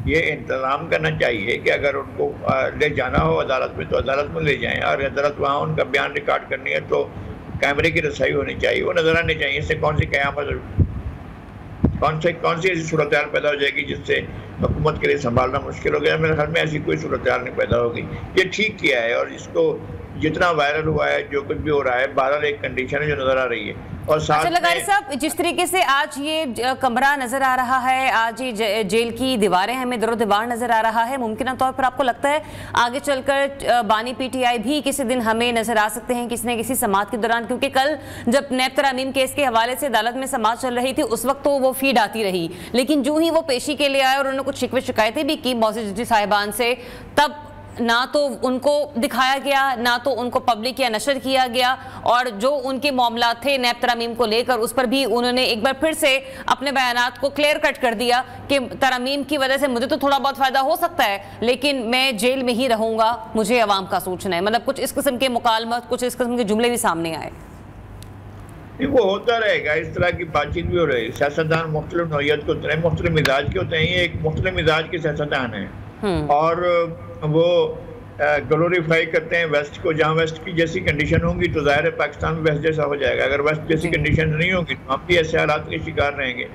ये इंतज़ाम करना चाहिए कि अगर उनको ले जाना हो अदालत में तो अदालत में ले जाएं, और अदालत वहाँ उनका बयान रिकॉर्ड करनी है तो कैमरे की रसाई होनी चाहिए, वो नजर आने चाहिए। इससे कौन सी क़यामत, कौन सी ऐसी सूरत पैदा हो जाएगी जिससे हुकूमत के लिए संभालना मुश्किल हो गया? मेरे ख्याल में ऐसी कोई सूरत नहीं पैदा होगी। ये ठीक किया है और इसको जितना वायरल हुआ है, जो कुछ भी हो रहा है, बहरहाल एक कंडीशन है जो नजर आ रही है। और अच्छा लगारी साहब, जिस तरीके से आज ये कमरा नजर आ रहा है, आज ये जेल की दीवारें हमें दरो दीवार नजर आ रहा है, मुमकिन तौर पर आपको लगता है आगे चलकर बानी पीटीआई भी किसी दिन हमें नजर आ सकते हैं किसी न किसी समाअत के दौरान? क्योंकि कल जब नैब तरमीम केस के हवाले से अदालत में समाअत चल रही थी उस वक्त तो वो फीड आती रही, लेकिन जो ही वो पेशी के लिए आए और उन्होंने कुछ शिकवे शिकायतें भी की मौजूद जज साहिबान से, तब ना तो उनको दिखाया गया, ना तो उनको पब्लिक या नशर किया गया, और जो उनके मामला थे नैब तरमीम को लेकर उस पर भी उन्होंने एक बार फिर से अपने बयानात को क्लियर कट कर दिया कि तरमीम की वजह से मुझे तो थोड़ा बहुत फायदा हो सकता है लेकिन मैं जेल में ही रहूंगा, मुझे अवाम का सोचना है। मतलब कुछ इस किस्म के मुकालमत, कुछ इस किस्म के जुमले भी सामने आए। वो होता रहेगा, इस तरह की बातचीत भी हो रही है। सियासतदान मुख्तलिफ नौइयत के होते हैं, मुख्तलिफ मिजाज के होते हैं, ये एक मुख्तलिफ मिजाज के सियासतदान है और वो ग्लोरीफाई करते हैं वेस्ट को। जहाँ वेस्ट की जैसी कंडीशन होंगी तो जाहिर है पाकिस्तान में वेस्ट जैसा हो जाएगा, अगर वेस्ट जैसी कंडीशन नहीं होगी तो हम भी ऐसे हालात के शिकार रहेंगे।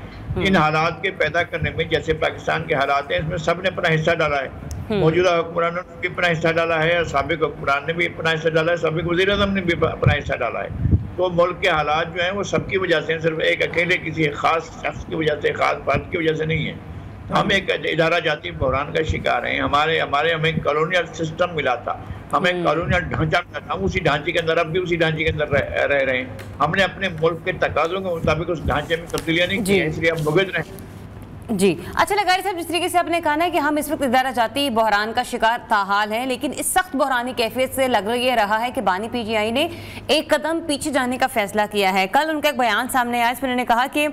इन हालात के पैदा करने में जैसे पाकिस्तान के हालात हैं, इसमें सब ने अपना हिस्सा डाला है। मौजूदा हुक्मरानों ने भी अपना हिस्सा डाला है, साबिक हुक्मरान ने भी अपना हिस्सा डाला है, साबिक वज़ीर आज़म ने भी अपना हिस्सा डाला है। तो मुल्क के हालात जो हैं वो सबकी वजह से, सिर्फ एक अकेले किसी खास शख्स की वजह से, खास फर्द की वजह से नहीं है। हम एक इदारा जाती बहरान का शिकार हैं। हमें कॉलोनियल सिस्टम मिला था, हमें कॉलोनियल ढांचा मिला था, हम उसी ढांचे के अंदर, अब भी उसी ढांचे के अंदर रह रहे हैं। हमने अपने मुल्क के तकाज़ों के मुताबिक उस ढांचे में तब्दीलियां नहीं की हैं, इसलिए हम भुगत रहे हैं। जी अच्छा लगारी साहब, जिस तरीके से आपने कहा ना कि हम इस वक्त इदारा जाती बहरान का शिकार ताहाल है, लेकिन इस सख्त बहरानी कैफियत से लग ये रहा है कि बानी पीटीआई ने एक कदम पीछे जाने का फैसला किया है। कल उनका एक बयान सामने आया, इसमें उन्होंने कहा कि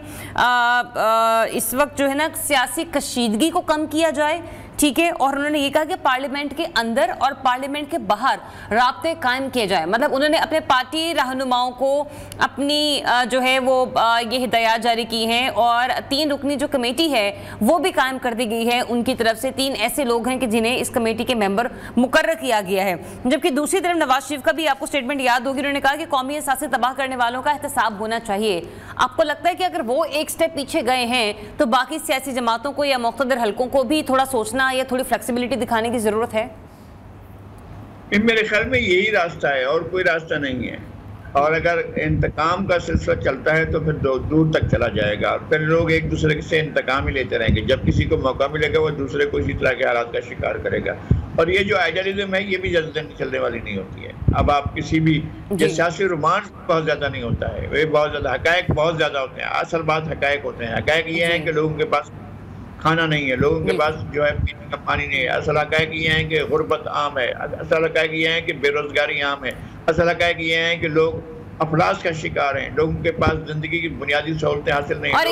इस वक्त जो है ना सियासी कशीदगी को कम किया जाए, ठीक है, और उन्होंने ये कहा कि पार्लियामेंट के अंदर और पार्लियामेंट के बाहर राब्ते कायम किए जाए। मतलब उन्होंने अपने पार्टी रहनुमाओं को अपनी जो है वो ये हिदायत जारी की हैं, और 3 रुकनी जो कमेटी है वो भी कायम कर दी गई है उनकी तरफ से। 3 ऐसे लोग हैं कि जिन्हें इस कमेटी के मेंबर मुकर्रर किया गया है। जबकि दूसरी तरफ नवाज शरीफ का भी आपको स्टेटमेंट याद होगी, उन्होंने कहा कि कौमी एहसास तबाह करने वालों का एहतसाब होना चाहिए। आपको लगता है कि अगर वो एक स्टेप पीछे गए हैं तो बाकी सियासी जमातों को या मुख्तदर हलकों को भी थोड़ा सोचना या थोड़ी फ्लेक्सिबिलिटी दिखाने की जरूरत है? मेरे ख्याल में यही रास्ता है और कोई रास्ता नहीं है। और अगर इंतकाम का सिलसिला चलता है तो फिर दूर तक चला जाएगा, और फिर लोग एक दूसरे से इंतकाम ही लेते रहेंगे। जब किसी को मौका मिलेगा वो दूसरे को इसी तरह के हालात का शिकार करेगा। और ये जो आइडियलिज्म है ये भी जल्दी चलने वाली नहीं होती है। अब आप किसी भी सियासी रोमांस बहुत ज्यादा नहीं होता है, वे बहुत ज्यादा हकायक बहुत ज्यादा होते हैं। असल बात हकायक होते हैं। हकायक ये है कि लोगों के पास खाना नहीं है, लोगों के पास जो है पीने का पानी नहीं है। असल हकायक ये है कि गुर्बत आम है। असल हकायक ये है कि बेरोजगारी आम है। असल हकायक ये है कि लोग अफलास का शिकार हैं, लोगों के पास जिंदगी की बुनियादी सहूलतें हासिल नहीं। और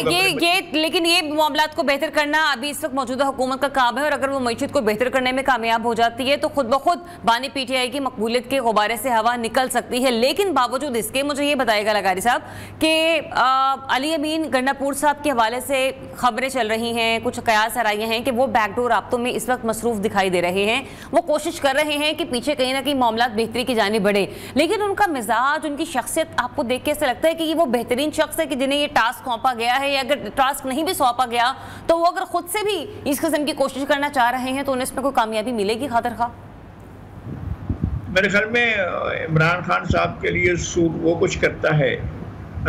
लेकिन ये मामलात को बेहतर करना अभी इस वक्त मौजूदा हुकूमत का काम है, और अगर वो मईशत को बेहतर करने में कामयाब हो जाती है तो खुद ब खुद बानी पीटीआई की मकबूलियत के गुब्बारे से हवा निकल सकती है। लेकिन बावजूद इसके मुझे ये बताएगा लगारी साहब कि अली अमीन गंडापुर साहब के हवाले से खबरें चल रही हैं, कुछ कयास आ रही हैं कि वो बैकडोर राब्तों में इस वक्त मसरूफ दिखाई दे रहे हैं। वो कोशिश कर रहे हैं कि पीछे कहीं ना कहीं मामला बेहतरी की जानिब बढ़े, लेकिन उनका मिजाज, उनकी आपको देख के ऐसा लगता है कि ये वो बेहतरीन शख्स है कि जिन्हें ये टास्क सौंपा गया है, या अगर टास्क नहीं भी सौंपा गया तो वो अगर खुद से भी इस किस्म की कोशिश करना चाह रहे हैं तो उन्हें इसमें कोई कामयाबी मिलेगी खातिर खा? मेरे ख्याल में इमरान खान साहब के लिए सूट वो कुछ करता है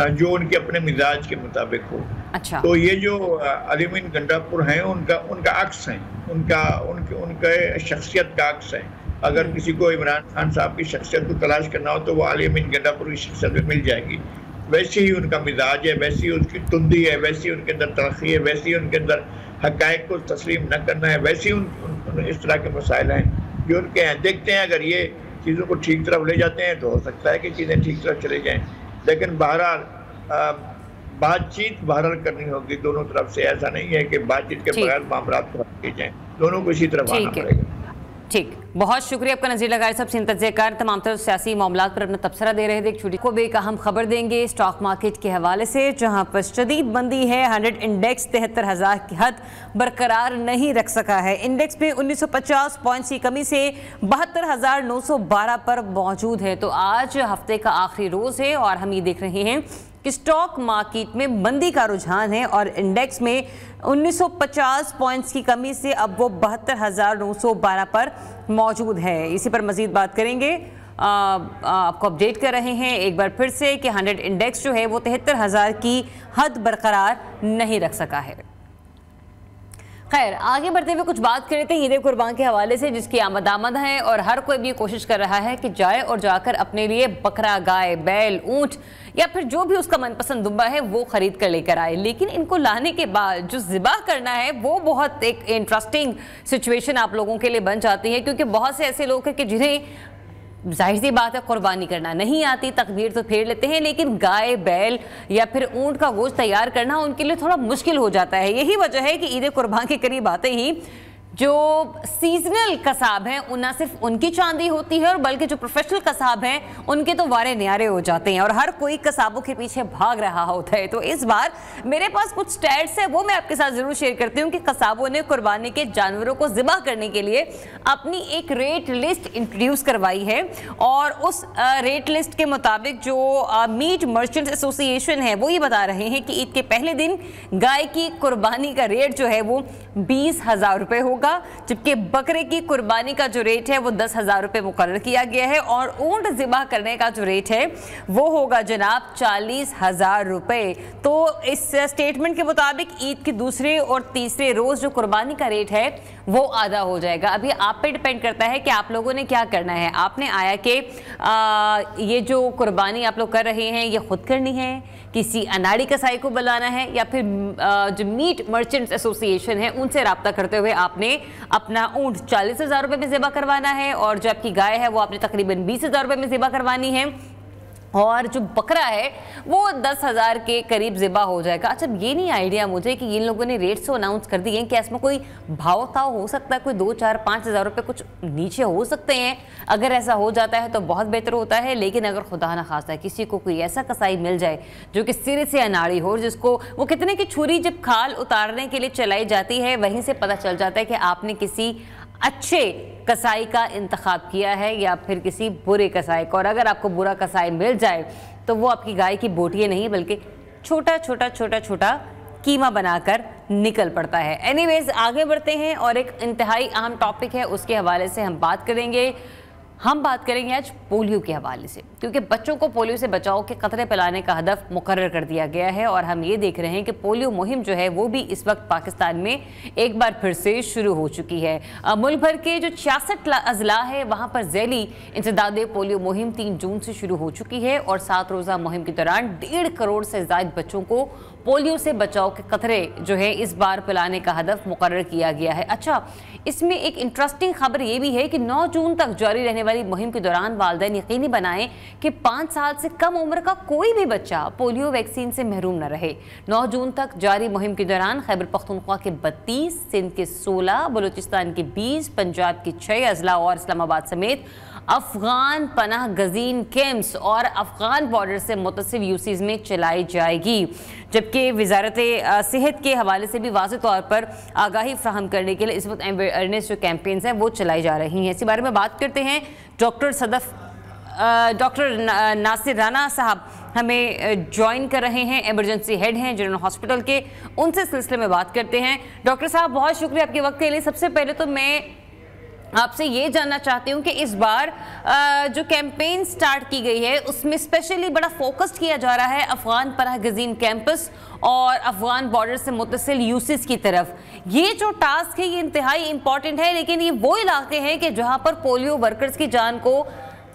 जो उनके अपने मिजाज के मुताबिक हो। अच्छा, तो ये जो अली अमीन गंडापुर हैं उनका अक्स है, उनके शख्सियत का अक्स है। अगर किसी को इमरान खान साहब की शख्सियत को तलाश करना हो तो वो अली अमीन गंडापुर की शख्सियत में मिल जाएगी। वैसे ही उनका मिजाज है, वैसी उनकी तुंदी है, वैसी उनके अंदर तलखी है, वैसी उनके अंदर हकायक को तस्लीम न करना है, वैसे ही इस तरह के मसाइल हैं जो उनके हैं। देखते हैं अगर ये चीज़ों को ठीक तरफ ले जाते हैं तो हो सकता है कि चीज़ें ठीक तरफ चले जाएँ। लेकिन बहरहाल बातचीत बहरहाल करनी होगी दोनों तरफ से। ऐसा नहीं है कि बातचीत के बगैर मामला को हल किए जाएँ, दोनों को इसी तरफ आना पड़ेगा। ठीक, बहुत शुक्रिया आपका नज़ीर लगारी साहब, सिंतज़ेकार तमाम तरह सियासी मामलों पर अपना तबसरा दे रहे थे। एक छोटी को भी एक अहम खबर देंगे स्टॉक मार्केट के हवाले से, जहां पर शदीद मंदी है। 100 इंडेक्स 73,000 की हद बरकरार नहीं रख सका है। इंडेक्स में 1950 पॉइंट्स की कमी से 72,912 पर मौजूद है। तो आज हफ्ते का आखिरी रोज़ है और हम ये देख रहे हैं कि स्टॉक मार्केट में मंदी का रुझान है और इंडेक्स में 1950 पॉइंट्स की कमी से अब वो 72,912 पर मौजूद है। इसी पर मजीद बात करेंगे। आपको अपडेट कर रहे हैं एक बार फिर से कि 100 इंडेक्स जो है वो 73,000 की हद बरकरार नहीं रख सका है। खैर, आगे बढ़ते हुए कुछ बात कर रहे थे ईद कुर्बान के हवाले से, जिसकी आमद है और हर कोई भी कोशिश कर रहा है कि जाए और जाकर अपने लिए बकरा, गाय, बैल, ऊंट या फिर जो भी उसका मनपसंद दुम्बा है वो खरीद कर लेकर आए। लेकिन इनको लाने के बाद जो ज़िबा करना है वो बहुत एक इंटरेस्टिंग सिचुएशन आप लोगों के लिए बन जाती है, क्योंकि बहुत से ऐसे लोग हैं कि जिन्हें जाहिर सी बात है कुर्बानी करना नहीं आती, तकबीर तो फेर लेते हैं, लेकिन गाय, बैल या फिर ऊंट का गोश्त तैयार करना उनके लिए थोड़ा मुश्किल हो जाता है। यही वजह है कि ईद कुर्बान के करीब आते ही जो सीजनल कसाब हैं न सिर्फ उनकी चांदी होती है और बल्कि जो प्रोफेशनल कसाब हैं उनके तो वारे न्यारे हो जाते हैं और हर कोई कसाबों के पीछे भाग रहा होता है। तो इस बार मेरे पास कुछ स्टैट्स है, वो मैं आपके साथ जरूर शेयर करती हूँ कि कसाबों ने कुर्बानी के जानवरों को ज़िबा करने के लिए अपनी एक रेट लिस्ट इंट्रोड्यूस करवाई है और उस रेट लिस्ट के मुताबिक जो मीट मर्चेंट्स एसोसिएशन है वो ये बता रहे हैं कि ईद के पहले दिन गाय की कुर्बानी का रेट जो है वो 20,000 रुपये होगा, जबकि बकरे की कुर्बानी का जो रेट है वो 10,000 रुपये मुकर्रर किया गया है और ऊंट ज़िबा करने का जो रेट है वो होगा जनाब 40,000 रुपये। तो इस स्टेटमेंट के मुताबिक ईद के दूसरे और तीसरे रोज़ जो कुर्बानी का रेट है वो आधा हो जाएगा। अभी आप पे डिपेंड करता है कि आप लोगों ने क्या करना है। आपने आया कि ये जो कुर्बानी आप लोग कर रहे हैं ये खुद करनी है, किसी अनाड़ी कसाई को बुलाना है, या फिर जो मीट मर्चेंट्स एसोसिएशन है उनसे रब्ता करते हुए आपने अपना ऊंट 40,000 रुपये में ज़िबा करवाना है और जो आपकी गाय है वो आपने तकरीबन 20,000 रुपये में ज़िबा करवानी है। और जो बकरा है वो 10,000 के करीब ज़िबा हो जाएगा। अच्छा, ये नहीं आइडिया मुझे कि इन लोगों ने रेट्स तो अनाउंस कर दिए हैं, क्या इसमें कोई भाव ताव हो सकता है, कोई 2, 4, 5 हज़ार रुपये कुछ नीचे हो सकते हैं? अगर ऐसा हो जाता है तो बहुत बेहतर होता है, लेकिन अगर खुदा ना खास्ता किसी को कोई ऐसा कसाई मिल जाए जो कि सिरे से अनाड़ी हो, जिसको वो कितने की छुरी जब खाल उतारने के लिए चलाई जाती है वहीं से पता चल जाता है कि आपने किसी अच्छे कसाई का इंतखाब किया है या फिर किसी बुरे कसाई का। और अगर आपको बुरा कसाई मिल जाए तो वो आपकी गाय की बोटियाँ नहीं बल्कि छोटा छोटा कीमा बनाकर निकल पड़ता है। एनीवेज, आगे बढ़ते हैं और एक इंतहाई अहम टॉपिक है, उसके हवाले से हम बात करेंगे। हम बात करेंगे आज पोलियो के हवाले से, क्योंकि बच्चों को पोलियो से बचाव के कतरे पिलाने का हदफ मुकर्रर कर दिया गया है और हम ये देख रहे हैं कि पोलियो मुहिम जो है वो भी इस वक्त पाकिस्तान में एक बार फिर से शुरू हो चुकी है। मुल्क भर के जो 66 अजला है वहाँ पर ज़ैली इंसदाद पोलियो मुहिम 3 जून से शुरू हो चुकी है और 7 रोज़ा मुहिम के दौरान 1.5 करोड़ से ज़ायद बच्चों को पोलियो से बचाव के कतरे जो है इस बार पिलाने का हदफ मुकर्रर किया गया है। अच्छा, इसमें एक इंटरेस्टिंग खबर ये भी है कि 9 जून तक जारी रहने वाली मुहिम के दौरान वालिदैन यकीनी बनाएं कि 5 साल से कम उम्र का कोई भी बच्चा पोलियो वैक्सीन से महरूम न रहे। 9 जून तक जारी मुहिम के दौरान खैबर पख्तूनख्वा के 32, सिंध के 16, बलूचिस्तान के 20, पंजाब के 6 अजला और इस्लामाबाद समेत अफगान पनाह गजीन कैंप्स और अफगान बॉर्डर से मुतसिल यूसीज में चलाई जाएगी। जबकि वजारत सेहत के हवाले से भी वाज़ेह तौर पर आगाही फ्राहम करने के लिए इस वक्त अवेयरनेस जो कैंपेन्स हैं वो चलाई जा रही हैं। इसी बारे में बात करते हैं। डॉक्टर नासिर राना साहब हमें ज्वाइन कर रहे हैं, एमरजेंसी हेड हैं जनरल हॉस्पिटल के, उनसे सिलसिले में बात करते हैं। डॉक्टर साहब, बहुत शुक्रिया आपके वक्त के लिए। सबसे पहले तो मैं आपसे ये जानना चाहती हूँ कि इस बार जो कैंपेन स्टार्ट की गई है उसमें स्पेशली बड़ा फोकस किया जा रहा है अफगान पनाह गजीन कैंपस और अफगान बॉर्डर से मुतसिल यूसीज की तरफ। ये जो टास्क है ये इंतहाई इंपॉर्टेंट है, लेकिन ये वो इलाके हैं कि जहाँ पर पोलियो वर्कर्स की जान को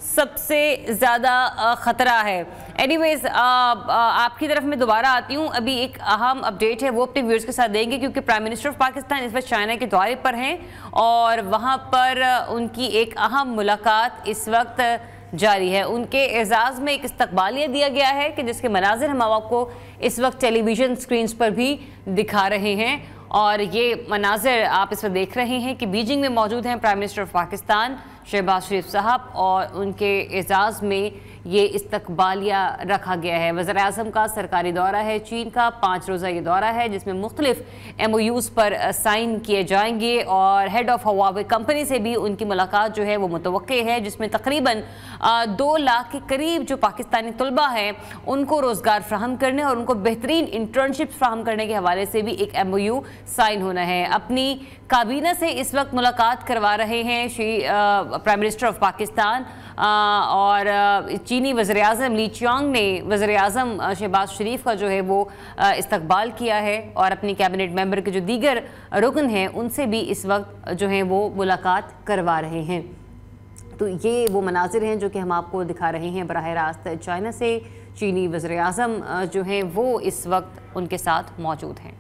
सबसे ज़्यादा ख़तरा है। एनीवेज, आपकी तरफ मैं दोबारा आती हूँ। अभी एक अहम अपडेट है वो अपने व्यूअर्स के साथ देंगे, क्योंकि प्राइम मिनिस्टर ऑफ पाकिस्तान इस वक्त चाइना के दौरे पर हैं और वहाँ पर उनकी एक अहम मुलाकात इस वक्त जारी है। उनके एजाज़ में एक इस्तकबालिया दिया गया है कि जिसके मनाजिर हम आपको इस वक्त टेलीविज़न स्क्रीन्स पर भी दिखा रहे हैं और ये मनाजिर आप इस वक्त देख रहे हैं कि बीजिंग में मौजूद हैं prime minister of Pakistan Shehbaz Sharif साहब और उनके एजाज़ में ये इस्तकबालिया रखा गया है। वज़ीर-ए-आज़म का सरकारी दौरा है, चीन का 5 रोज़ा ये दौरा है जिसमें मुख्तलिफ MOUs पर साइन किए जाएंगे और हेड ऑफ हवावे कंपनी से भी उनकी मुलाकात जो है वो मुतवक्के है, जिसमें तकरीबन 2 लाख के करीब जो पाकिस्तानी तलबा हैं उनको रोज़गार फ्राहम करने और उनको बेहतरीन इंटर्नशिप फ्राहम करने के हवाले से भी एक MOU साइन होना है। अपनी काबीना से इस वक्त मुलाकात करवा रहे हैं प्राइम मिनिस्टर ऑफ पाकिस्तान और चीनी वज़ीर-ए-आज़म ली चियांग ने वज़ीर-ए-आज़म शहबाज शरीफ का जो है वो इस्तकबाल किया है और अपनी कैबिनेट मेंबर के जो दीगर रुकन हैं उनसे भी इस वक्त जो है वो मुलाकात करवा रहे हैं। तो ये वो मनाजिर हैं जो कि हम आपको दिखा रहे हैं बराह रास्त चाइना से। चीनी वज़ीर-ए-आज़म जो हैं वो इस वक्त उनके साथ मौजूद हैं।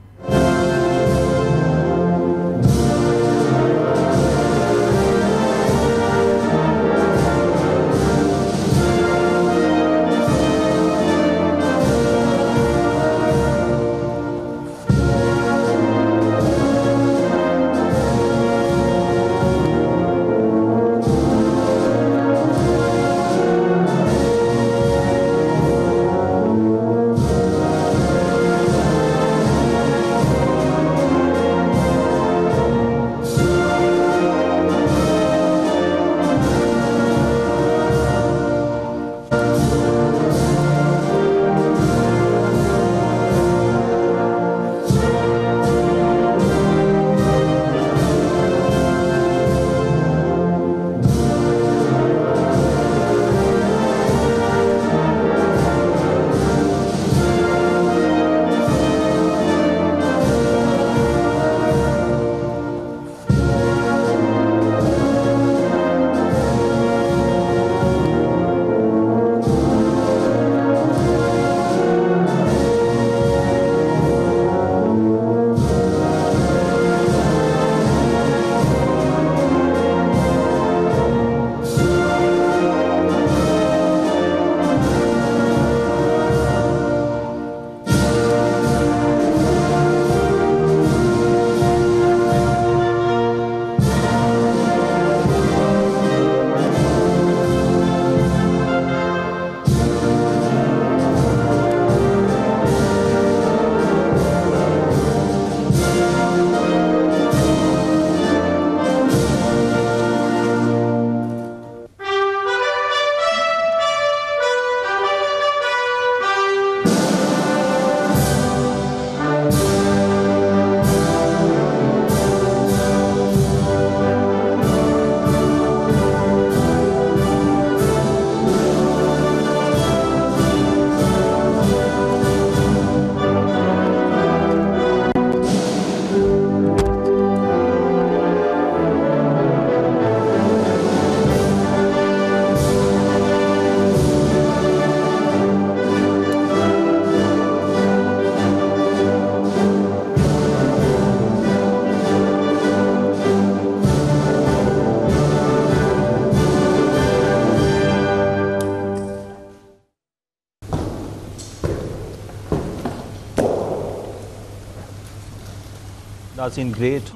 नाज़रीन ग्रेट।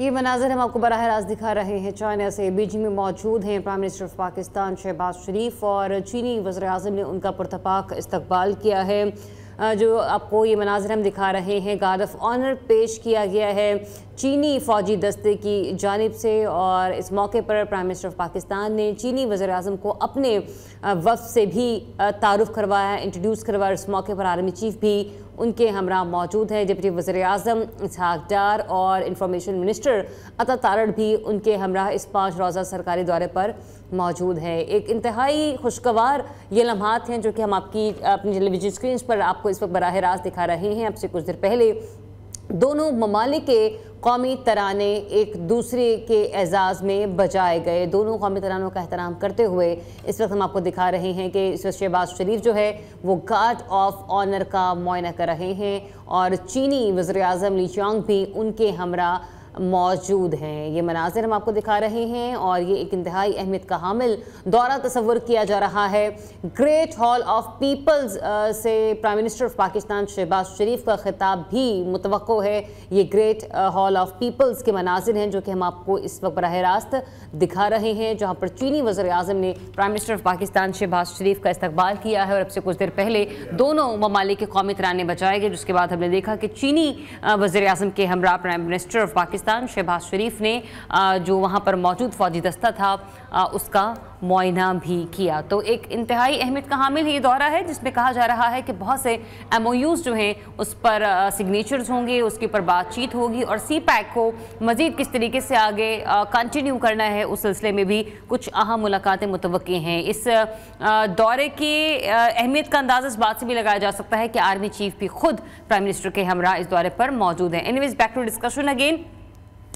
ये मनाज़र हम आपको बराह रास्त दिखा रहे हैं चाइना से। बीजिंग में मौजूद हैं prime minister of Pakistan Shehbaz Sharif और चीनी वज़ीर आज़म ने उनका पुरतपाक इस्तकबाल किया है। जो आपको ये मनाज़र हम दिखा रहे हैं, गार्ड ऑफ ऑनर पेश किया गया है चीनी फ़ौजी दस्ते की जानिब से। और इस मौके पर प्राइम मिनिस्टर ऑफ पाकिस्तान ने चीनी वज़ीर आज़म को अपने वफ़द से भी तारुफ़ करवाया, इंट्रोड्यूस करवाया। इस मौके पर आर्मी चीफ भी उनके हमरा मौजूद हैं। डिप्टी वज़ीर आज़म इसहाक डार और इंफॉर्मेशन मिनिस्टर अता तारड़ भी उनके हमरा इस 5 रोज़ा सरकारी दौरे पर मौजूद है। एक इंतहाई खुशगवार ये लम्हात हैं जो कि हम आपकी अपनी टेलीविजन स्क्रीन पर आपको इस वक्त बराह रास्त दिखा रहे हैं। अब से कुछ देर पहले दोनों ममालिक के कौमी तराने एक दूसरे के एजाज़ में बजाए गए। दोनों कौमी तरानों का एहतराम करते हुए इस वक्त हम आपको दिखा रहे हैं कि इस वक्त शहबाज शरीफ जो है वो गार्ड ऑफ ऑनर का मुआयना कर रहे हैं और चीनी वज़ीर आज़म ली चियांग भी उनके हमरा मौजूद हैं। ये मनाज़र हम आपको दिखा रहे हैं और ये एक इंतहाई अहमियत का हामिल दौरा तस्वुर किया जा रहा है। ग्रेट हॉल ऑफ पीपल्स से prime minister of Pakistan Shehbaz Sharif का खिताब भी मुतवक्को है। ये ग्रेट हॉल ऑफ पीपल्स के मनाज़िर हैं जो कि हम आपको इस वक्त बराह रास्त दिखा रहे हैं, जहाँ पर चीनी वज़ीर आज़म ने prime minister of Pakistan Shehbaz Sharif का इस्तकबाल किया है। और अब से कुछ देर पहले दोनों ममालिक के कौमी तराने बजाए गए, जिसके बाद हमने देखा कि चीनी वज़ीर आज़म के हमरा prime minister of Pakistan Shehbaz Sharif ने जो वहाँ पर मौजूद फ़ौजी दस्ता था उसका मुआयना भी किया। तो एक इंतहाई अहमियत का हामिल ये दौरा है जिसमें कहा जा रहा है कि बहुत से MOUs जो हैं उस पर सिग्नेचर्स होंगे, उसके ऊपर बातचीत होगी और CPEC को मज़ीद किस तरीके से आगे कंटिन्यू करना है उस सिलसिले में भी कुछ अहम मुलाकातें मुतवक्की हैं। इस दौरे की अहमियत का अंदाज़ा इस बात से भी लगाया जा सकता है कि आर्मी चीफ भी खुद प्राइम मिनिस्टर के हमरा इस दौरे पर मौजूद हैं। Anyways back to discussion again.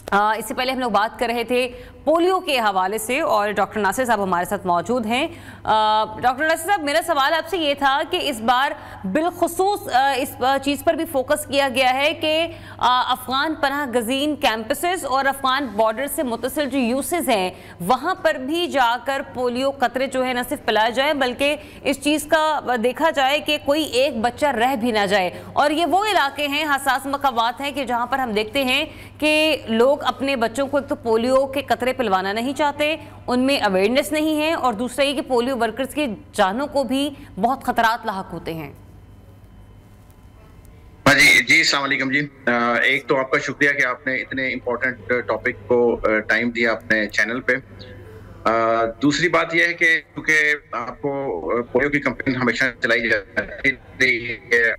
इससे पहले हम लोग बात कर रहे थे पोलियो के हवाले से और डॉक्टर नासिर साहब हमारे साथ मौजूद हैं। डॉक्टर नासिर साहब, मेरा सवाल आपसे ये था कि इस बार बिलखुसूस इस चीज़ पर भी फोकस किया गया है कि अफ़गान पनाह गज़ीन कैंपसेस और अफ़गान बॉर्डर से मुतसिल जो यूसेस हैं वहाँ पर भी जाकर पोलियो कतरे जो है न सिर्फ पिलाए जाए बल्कि इस चीज़ का देखा जाए कि कोई एक बच्चा रह भी ना जाए। और ये वो इलाके हैं, हसास मकामात हैं कि जहाँ पर हम देखते हैं कि लोग अपने बच्चों को एक तो पोलियो के कतरे पिलवाना नहीं चाहते, उनमें अवेयरनेस नहीं है, और दूसरा ये कि पोलियो वर्कर्स की जानों को भी बहुत खतरात लाहक होते हैं। जी अस्सलाम वालेकुम जी। एक तो आपका शुक्रिया कि आपने इतने इम्पोर्टेंट टॉपिक को टाइम दिया अपने चैनल पे। दूसरी बात यह है कि क्योंकि आपको पोलियो की कंपेन हमेशा चलाई जाती है,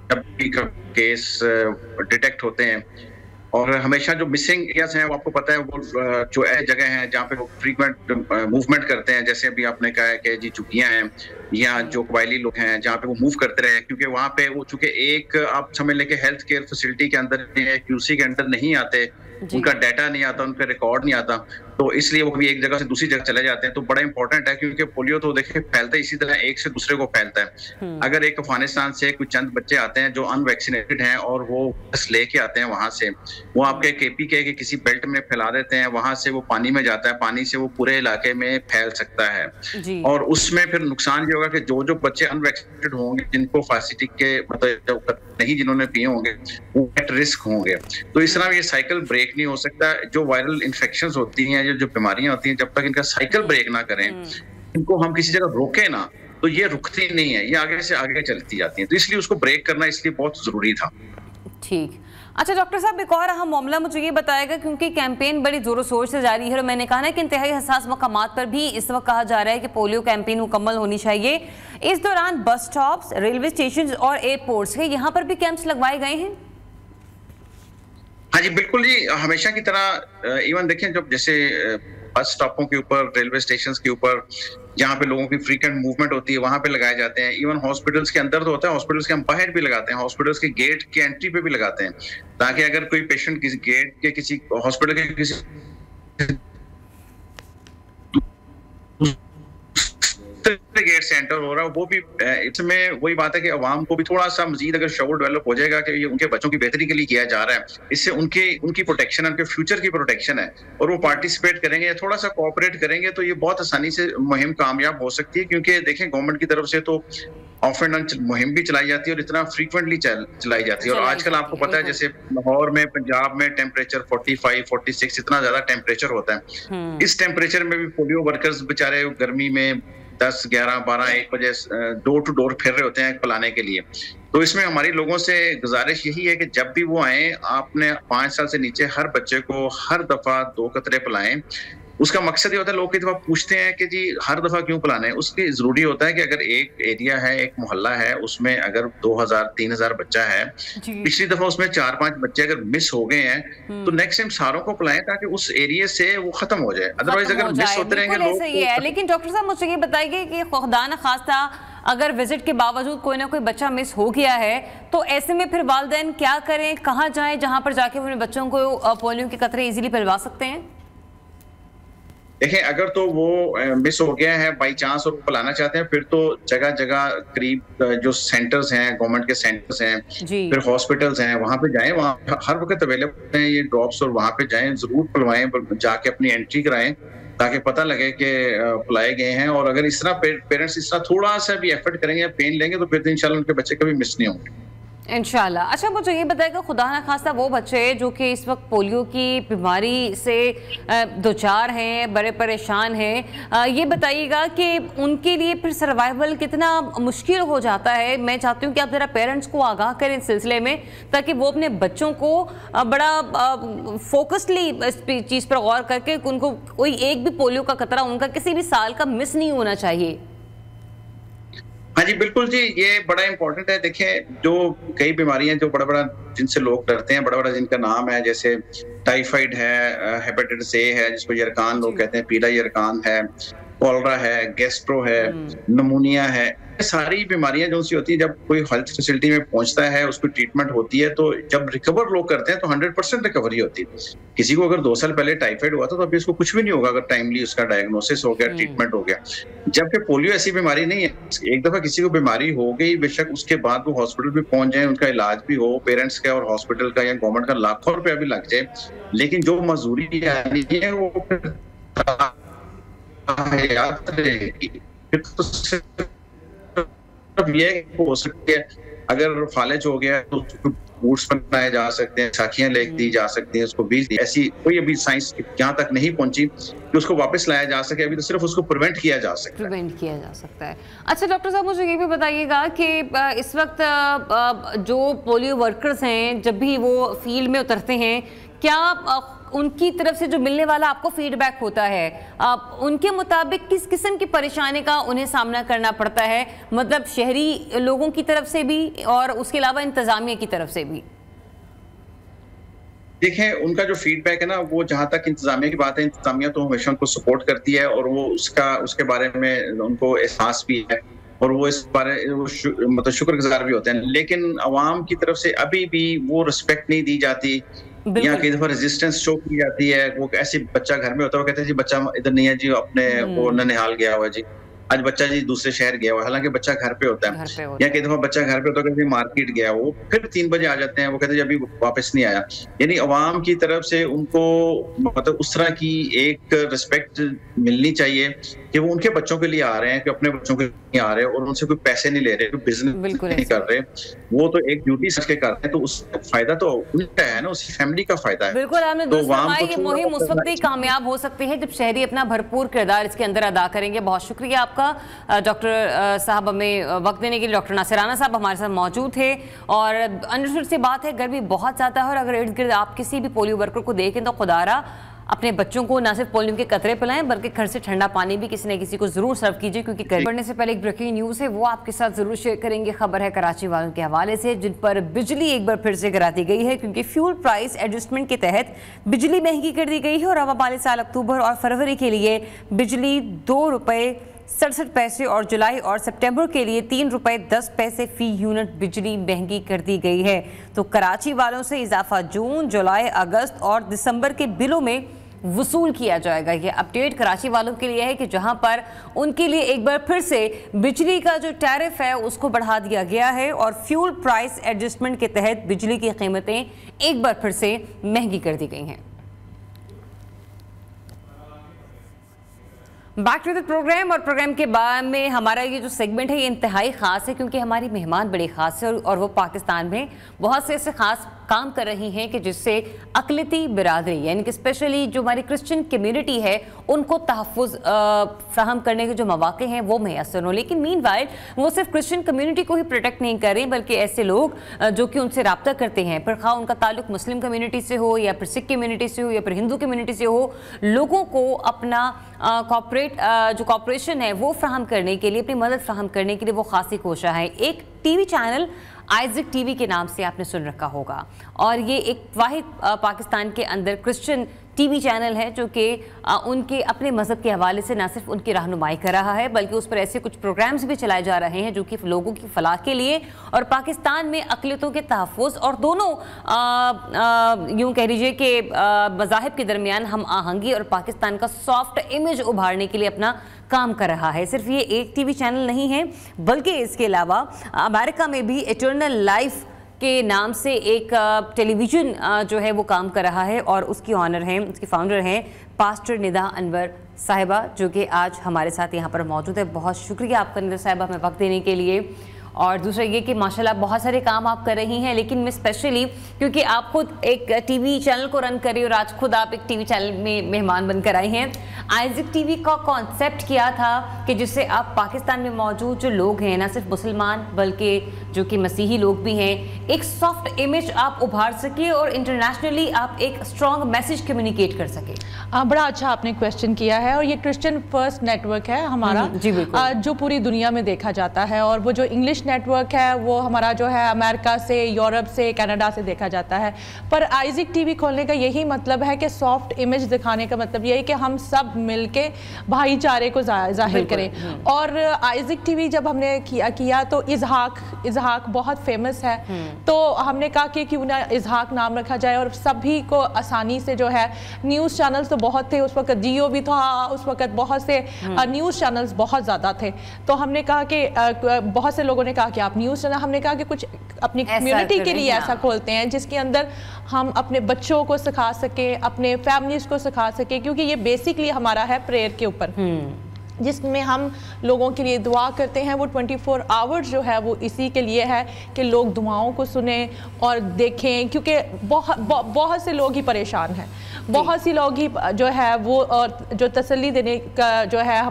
जब भी केस डिटेक्ट होते हैं और हमेशा जो मिसिंग एरियाज हैं वो आपको पता है वो जो ऐसी जगह हैं जहाँ पे वो फ्रीक्वेंट मूवमेंट करते हैं, जैसे अभी आपने कहा है कि जी चुकियाँ हैं या जो कबायली लोग हैं जहाँ पे वो मूव करते रहे, क्योंकि वहाँ पे वो चूंकि एक आप समझ लें कि हेल्थ केयर फैसिलिटी के अंदर QC के अंदर नहीं आते, उनका डाटा नहीं आता, उनका रिकॉर्ड नहीं आता, तो इसलिए वो कभी एक जगह से दूसरी जगह चले जाते हैं। तो बड़ा इंपॉर्टेंट है क्योंकि पोलियो तो देखिए फैलता है इसी तरह एक से दूसरे को फैलता है। अगर एक अफगानिस्तान से कुछ चंद बच्चे आते हैं जो अनवैक्सीनेटेड हैं और वो बस लेके आते हैं वहां से, वो आपके KPK के किसी बेल्ट में फैला देते हैं, वहां से वो पानी में जाता है, पानी से वो पूरे इलाके में फैल सकता है। और उसमें फिर नुकसान ये होगा कि जो बच्चे अनवैक्सीनेटेड होंगे, जिनको फासिटिक के मतलब नहीं जिन्होंने पिए होंगे, वो एट रिस्क होंगे। तो इस तरह ये साइकिल ब्रेक नहीं हो सकता। जो वायरल इन्फेक्शंस होती हैं, जो बीमारियां होती हैं, जब तक इनका साइकिल ब्रेक ना करें, इनको हम किसी जगह रोके ना, तो ये रुकती नहीं है, ये आगे से आगे चलती जाती हैं। तो इसलिए उसको ब्रेक करना इसलिए बहुत जरूरी था। ठीक। अच्छा डॉक्टर साहब, एक और अहम मामला मुझे ये बताएगा, क्योंकि कैंपेन बड़ी जोरों शोर से जारी है और मैंने कहा ना कि इंतहाई हसास मकामात पर भी इस वक्त कहा जा रहा है कि पोलियो कैंपेन मुकम्मल होनी चाहिए। इस दौरान बस स्टॉप्स, रेलवे स्टेशन और एयरपोर्ट्स है, यहाँ पर भी कैंप्स लगवाए गए हैं? हाँ जी बिल्कुल जी, हमेशा की तरह। इवन देखें जब जैसे बस स्टॉपों के ऊपर, रेलवे स्टेशन के ऊपर, जहाँ पे लोगों की फ्रीक्वेंट मूवमेंट होती है, वहां पे लगाए जाते हैं। इवन हॉस्पिटल्स के अंदर तो होता है, हॉस्पिटल्स के हम बाहर भी लगाते हैं, हॉस्पिटल्स के गेट के एंट्री पे भी लगाते हैं, ताकि अगर कोई पेशेंट किसी गेट के किसी हॉस्पिटल के किसी गेट से एंटर हो रहा है, वो भी इसमें वही बात है कि अवाम को भी थोड़ा सा मजीद अगर शऊर डेवलप हो जाएगा कि ये उनके बच्चों की बेहतरी के लिए किया जा रहा है, इससे उनकी प्रोटेक्शन है, उनके फ्यूचर की प्रोटेक्शन है, और वो पार्टिसिपेट करेंगे या थोड़ा सा कोऑपरेट करेंगे, तो ये बहुत आसानी से मुहिम कामयाब हो सकती है। क्योंकि देखें गवर्नमेंट की तरफ से तो ऑफ एंड ऑन मुहिम भी चलाई जाती है और इतना फ्रीक्वेंटली चलाई जाती है। और आजकल आपको पता है जैसे लाहौर में, पंजाब में टेम्परेचर 45, 46 इतना ज्यादा टेम्परेचर होता है। इस टेम्परेचर में भी पोलियो वर्कर्स बेचारे गर्मी में 10, 11, 12, 1 बजे डोर टू डोर फिर रहे होते हैं पिलाने के लिए। तो इसमें हमारी लोगों से गुजारिश यही है कि जब भी वो आए, आपने 5 साल से नीचे हर बच्चे को हर दफा 2 कतरे पिलाएं। उसका मकसद ये होता है, लोग कई दफा पूछते हैं कि जी हर दफा क्यों पिलाना है। उसकी जरूरी होता है कि अगर एक एरिया है, एक मोहल्ला है, उसमें अगर 2000, 3000 बच्चा है, पिछली दफा उसमें 4-5 बच्चे अगर मिस हो गए हैं, तो नेक्स्ट टाइम सारों को पिलाएं ताकि उस एरिया से वो खत्म हो जाए। अदरवाइज अगर मिस होते रहेंगे लोग सही है। लेकिन डॉक्टर साहब मुझे ये बताइए कि खुदा न खास्ता अगर विजिट के बावजूद कोई ना कोई बच्चा मिस हो गया है, तो ऐसे में फिर वालिदैन क्या करें, कहाँ जाएं जहां पर जाके अपने बच्चों को पोलियो के कतरे इजीली पिलवा सकते हैं? देखें, अगर तो वो मिस हो गया है बाई चांस और पिलाना चाहते हैं, फिर तो जगह जगह करीब जो सेंटर्स हैं, गवर्नमेंट के सेंटर्स हैं, फिर हॉस्पिटल्स हैं, वहां पे जाएं। वहां हर वक्त अवेलेबल हैं ये ड्रॉप्स, और वहां पे जाएं, जरूर पिलवाएं, जाके अपनी एंट्री कराएं ताकि पता लगे कि पिलाए गए हैं। और अगर इस तरह पेरेंट्स इस तरह थोड़ा सा भी एफर्ट करेंगे, पेन लेंगे, तो फिर तो इंशाल्लाह उनके बच्चे कभी मिस नहीं होंगे इंशाल्लाह। अच्छा, मुझे ये बताएगा, खुदा ना खास्ता वो बच्चे जो कि इस वक्त पोलियो की बीमारी से दो चार हैं, बड़े परेशान हैं, ये बताइएगा कि उनके लिए फिर सर्वाइवल कितना मुश्किल हो जाता है। मैं चाहती हूँ कि आप ज़रा पेरेंट्स को आगाह करें इस सिलसिले में, ताकि वो अपने बच्चों को बड़ा फोकसली इस चीज़ पर गौर करके उनको कोई एक भी पोलियो का खतरा उनका किसी भी साल का मिस नहीं होना चाहिए। हाँ जी, बिल्कुल जी, ये बड़ा इंपॉर्टेंट है। देखें, जो कई बीमारियां जो बड़ा जिनसे लोग डरते हैं, बड़ा जिनका नाम है, जैसे टाइफाइड है, हेपेटाइटिस ए है जिसको यरकान लोग कहते हैं, पीला यरकान है, कॉलरा है, गैस्ट्रो है, नमूनिया है, सारी बीमारियां जो सी होती है, जब कोई हेल्थ फैसिलिटी में पहुंचता है, उसको ट्रीटमेंट होती है, तो जब रिकवर लोग करते हैं तो 100% रिकवरी होती है। किसी को अगर 2 साल पहले टाइफाइड हुआ था तो अभी उसको कुछ भी नहीं होगा अगर टाइमली उसका डायग्नोसिस हो गया, ट्रीटमेंट हो गया। जबकि पोलियो ऐसी बीमारी नहीं है, एक दफा किसी को बीमारी हो गई, बेशक उसके बाद वो हॉस्पिटल भी पहुंच जाए, उनका इलाज भी हो, पेरेंट्स का और हॉस्पिटल का या गवर्नमेंट का लाखों रुपया भी लग जाए, लेकिन जो मजदूरी है वो ये हो सकती है। अगर फालिज हो गया तो बूट्स बनाए जा सकते हैं, साखियां लेके दी जा सकती हैं, उसको बीज दी। ऐसी कोई अभी साइंस यहाँ तक नहीं पहुंची कि उसको वापस लाया जा सके। अभी तो सिर्फ उसको प्रिवेंट किया जा सकता है। अच्छा डॉक्टर साहब, मुझे ये भी बताइएगा कि इस वक्त जो पोलियो वर्कर्स हैं, जब भी वो फील्ड में उतरते हैं, क्या उनकी तरफ से जो मिलने वाला आपको फीडबैक होता है, उनके मुताबिक किस किस्म की परेशानी का उन्हें सामना करना पड़ता है, मतलब शहरी लोगों की तरफ से भी और उसके अलावा इंतजामिया की तरफ से भी? देखें, उनका जो फीडबैक है ना, वो जहां तक इंतजामिया की बात है, इंतजामिया तो हमेशा उनको सपोर्ट करती है और वो उसके बारे में उनको एहसास भी है और वो इस बारे मतलब शुक्रगुजार भी होते हैं। लेकिन अवाम की तरफ से अभी भी वो रिस्पेक्ट नहीं दी जाती, या कई दफा रेजिस्टेंस शो की जाती है। वो ऐसे बच्चा घर में होता है, वो कहते हैं जी बच्चा इधर नहीं है जी, अपने वो ननिहाल गया हुआ जी, आज बच्चा जी दूसरे शहर गया हुआ, हालांकि बच्चा घर पे होता है। या कई दफा बच्चा घर पे होता है, मार्केट गया, वो फिर 3 बजे आ जाते हैं, वो कहते हैं अभी वापस नहीं आया। यानी अवाम की तरफ से उनको मतलब उस तरह की एक रिस्पेक्ट मिलनी चाहिए कि वो उनके बच्चों के लिए आ रहे हैं, कि अपने बच्चों के लिए आ रहे हैं और उनसे कोई पैसे नहीं ले रहे, कोई बिजनेस नहीं कर रहे, वो तो एक ड्यूटी समझ के कर रहे हैं, तो उसका फायदा तो उनका है ना, उसी फैमिली का फायदा है। बिल्कुल, आपने ये मुहिम उस वक्त ही कामयाब हो सकती है जब शहरी अपना भरपूर किरदार इसके अंदर अदा करेंगे। बहुत शुक्रिया आपका डॉक्टर साहब, हमें वक्त देने के लिए। डॉक्टर नासिर राना साहब हमारे साथ मौजूद थे। और अंडरस्टूड सी बात है, गर्मी बहुत ज़्यादा है और अगर इर्द गिर्द आप किसी भी पोलियो वर्कर को देखें तो खुदारा अपने बच्चों को ना सिर्फ पोलियो के कतरे पिलाएं, बल्कि घर से ठंडा पानी भी किसी न किसी को जरूर सर्व कीजिए, क्योंकि बढ़ने से पहले एक ब्रेकिंग न्यूज़ है, वो आपके साथ जरूर शेयर करेंगे। खबर है कराची वालों के हवाले से, जिन पर बिजली एक बार फिर से गिरा दी गई है, क्योंकि फ्यूल प्राइस एडजस्टमेंट के तहत बिजली महंगी कर दी गई है और अब वाले साल अक्टूबर और फरवरी के लिए बिजली ₹2.67 और जुलाई और सितंबर के लिए ₹3.10 फी यूनिट बिजली महंगी कर दी गई है। तो कराची वालों से इजाफा जून, जुलाई, अगस्त और दिसंबर के बिलों में वसूल किया जाएगा। ये अपडेट कराची वालों के लिए है कि जहां पर उनके लिए एक बार फिर से बिजली का जो टैरिफ है उसको बढ़ा दिया गया है और फ्यूल प्राइस एडजस्टमेंट के तहत बिजली की कीमतें एक बार फिर से महंगी कर दी गई हैं। Back to the programme. और प्रोग्राम के बाद में हमारा ये जो सेगमेंट है ये इंतहाई खास है, क्योंकि हमारी मेहमान बड़े खास है और वो पाकिस्तान में बहुत से ऐसे खास काम कर रही हैं कि जिससे अक़लियती बिरादरी यानी कि स्पेशली जो हमारी क्रिश्चियन कम्युनिटी है उनको तहफ़्फ़ुज़ फ़राहम करने के जो मौक़े हैं वो मैसर हों। लेकिन मीनवाइल वो सिर्फ क्रिश्चियन कम्युनिटी को ही प्रोटेक्ट नहीं कर रही, बल्कि ऐसे लोग जो कि उनसे रब्ता करते हैं, फिर खा उनका ताल्लुक मुस्लिम कम्युनिटी से हो या फिर सिख कम्युनिटी से हो या फिर हिंदू कम्युनिटी से हो, लोगों को अपना जो कॉपरेशन है वो फ्राहम करने के लिए, अपनी मदद फ्राहम करने के लिए वो खासी कोशा है। एक टीवी चैनल आइज़िक टीवी के नाम से आपने सुन रखा होगा, और ये एक वाहिद पाकिस्तान के अंदर क्रिश्चियन टीवी चैनल है जो कि उनके अपने मज़हब के हवाले से न सिर्फ उनकी रहनुमाई कर रहा है, बल्कि उस पर ऐसे कुछ प्रोग्राम्स भी चलाए जा रहे हैं जो कि लोगों की फलाह के लिए और पाकिस्तान में अक़लियतों के तहफ़्फ़ुज़ और दोनों यूँ कह लीजिए कि मज़ाहिब के दरमियान हम आहंगी और पाकिस्तान का सॉफ्ट इमेज उभारने के लिए अपना काम कर रहा है। सिर्फ ये एक टीवी चैनल नहीं है, बल्कि इसके अलावा अमेरिका में भी इटर्नल लाइफ के नाम से एक टेलीविज़न जो है वो काम कर रहा है, और उसकी ऑनर हैं, उसकी फाउंडर हैं पास्टर निदा अनवर साहिबा, जो कि आज हमारे साथ यहाँ पर मौजूद है। बहुत शुक्रिया आपका निदा साहिबा हमें वक्त देने के लिए। और दूसरा ये कि माशाल्लाह बहुत सारे काम आप कर रही हैं, लेकिन मैं स्पेशली क्योंकि आप खुद एक टीवी चैनल को रन कर रही हो और आज खुद आप एक टीवी चैनल में मेहमान बनकर आई हैं, आइज़िक टीवी का कॉन्सेप्ट किया था कि जिससे आप पाकिस्तान में मौजूद जो लोग हैं, ना सिर्फ मुसलमान बल्कि जो कि मसीही लोग भी हैं, एक सॉफ्ट इमेज आप उभार सके और इंटरनेशनली आप एक स्ट्रॉन्ग मैसेज कम्युनिकेट कर सके। बड़ा अच्छा आपने क्वेश्चन किया है, और ये क्रिश्चियन फर्स्ट नेटवर्क है हमारा, जी बिल्कुल, जो पूरी दुनिया में देखा जाता है, और वो जो इंग्लिश नेटवर्क है वो हमारा जो है अमेरिका से, यूरोप से, कनाडा से देखा जाता है। पर आइज़िक टीवी खोलने का यही मतलब है कि सॉफ्ट इमेज दिखाने का मतलब यही कि हम सब मिलके भाईचारे को जाहिर करें। और आइज़िक टीवी जब हमने किया तो इजहाक बहुत फेमस है, तो हमने कहा कि क्यों ना इजहाक नाम रखा जाए, और सभी को आसानी से जो है न्यूज़ चैनल्स तो बहुत थे उस वक्त, जियो भी था उस वक्त, बहुत से न्यूज़ चैनल्स बहुत ज़्यादा थे, तो हमने कहा कि बहुत से लोगों ने कहा कि आप न्यूज़ चैनल, हमने कहा कि कुछ अपनी कम्युनिटी के लिए ऐसा खोलते हैं जिसके अंदर हम अपने बच्चों को सिखा सके, अपने फैमिलीज को सिखा सके, क्योंकि ये बेसिकली हमारा है प्रेयर के ऊपर, जिसमें हम लोगों के लिए दुआ करते हैं। वो 24 आवर्स जो है वो इसी के लिए है कि लोग दुआओं को सुने और देखें, क्योंकि बहुत से लोग ही परेशान हैं, बहुत सी लोग ही जो है वो, और जो तसल्ली देने का जो है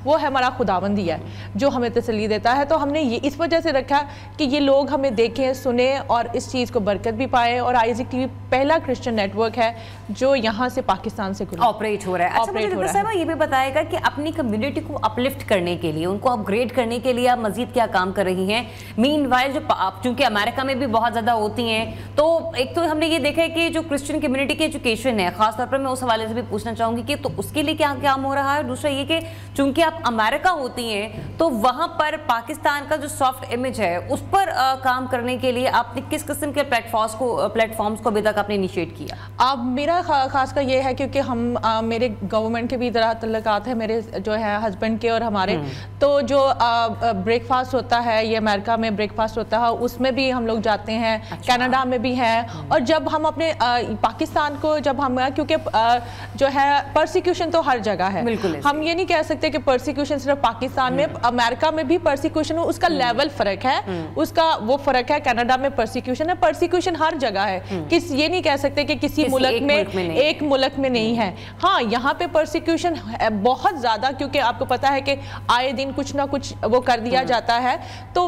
वो है हमारा खुदावंद ही है जो हमें तसल्ली देता है। तो हमने ये इस वजह से रखा कि ये लोग हमें देखें, सुने और इस चीज़ को बरकत भी पाए। और आइज़िक टीवी पहला क्रिश्चियन नेटवर्क है जो यहाँ से पाकिस्तान से ऑपरेट हो रहा है। अच्छा, ये भी बताएगा कि अपनी कम्युनिटी को अपलिफ्ट करने के लिए, उनको अपग्रेड करने के लिए आप मजीद क्या काम कर रही हैं? मीनवाइल जो चूंकि अमेरिका में भी बहुत ज़्यादा होती हैं, तो एक तो हमने ये देखा है कि जो क्रिश्चियन कम्युनिटी की एजुकेशन है, खासतौर पर मैं उस हवाले से भी पूछना चाहूँगी कि तो उसके लिए क्या काम हो रहा है। दूसरा ये कि चूंकि आप अमेरिका होती हैं तो वहाँ पर पाकिस्तान का जो सॉफ्ट इमेज है उस पर काम करने के लिए आपने किस किस्म के प्लेटफॉर्म्स को अभी तक आपने इनिशिएट किया? अब मेरा खास का ये है क्योंकि हम मेरे गवर्नमेंट के भी तल्लुकात है, मेरे जो है हस्बैंड के और हमारे, तो जो ब्रेकफास्ट होता है, ये अमेरिका में ब्रेकफास्ट होता है, उसमें भी हम लोग जाते हैं। अच्छा। कनाडा में भी हैं। और जब हम अपने पाकिस्तान को जब हम, क्योंकि जो है परसिक्यूशन तो हर जगह है, हम ये नहीं कह सकते कि परसिक्यूशन सिर्फ पाकिस्तान में, अमेरिका में भी परसिक्यूशन, उसका लेवल फर्क है, उसका वो फर्क है। कनाडा में परसिक्यूशन है, परसिक्यूशन हर जगह है, ये नहीं कह सकते कि किसी मुल्क में एक मुल्क में नहीं है। हाँ, यहाँ पे परसिक्यूशन बहुत ज्यादा, क्योंकि आपको पता है कि आए दिन कुछ ना कुछ वो कर दिया जाता है, तो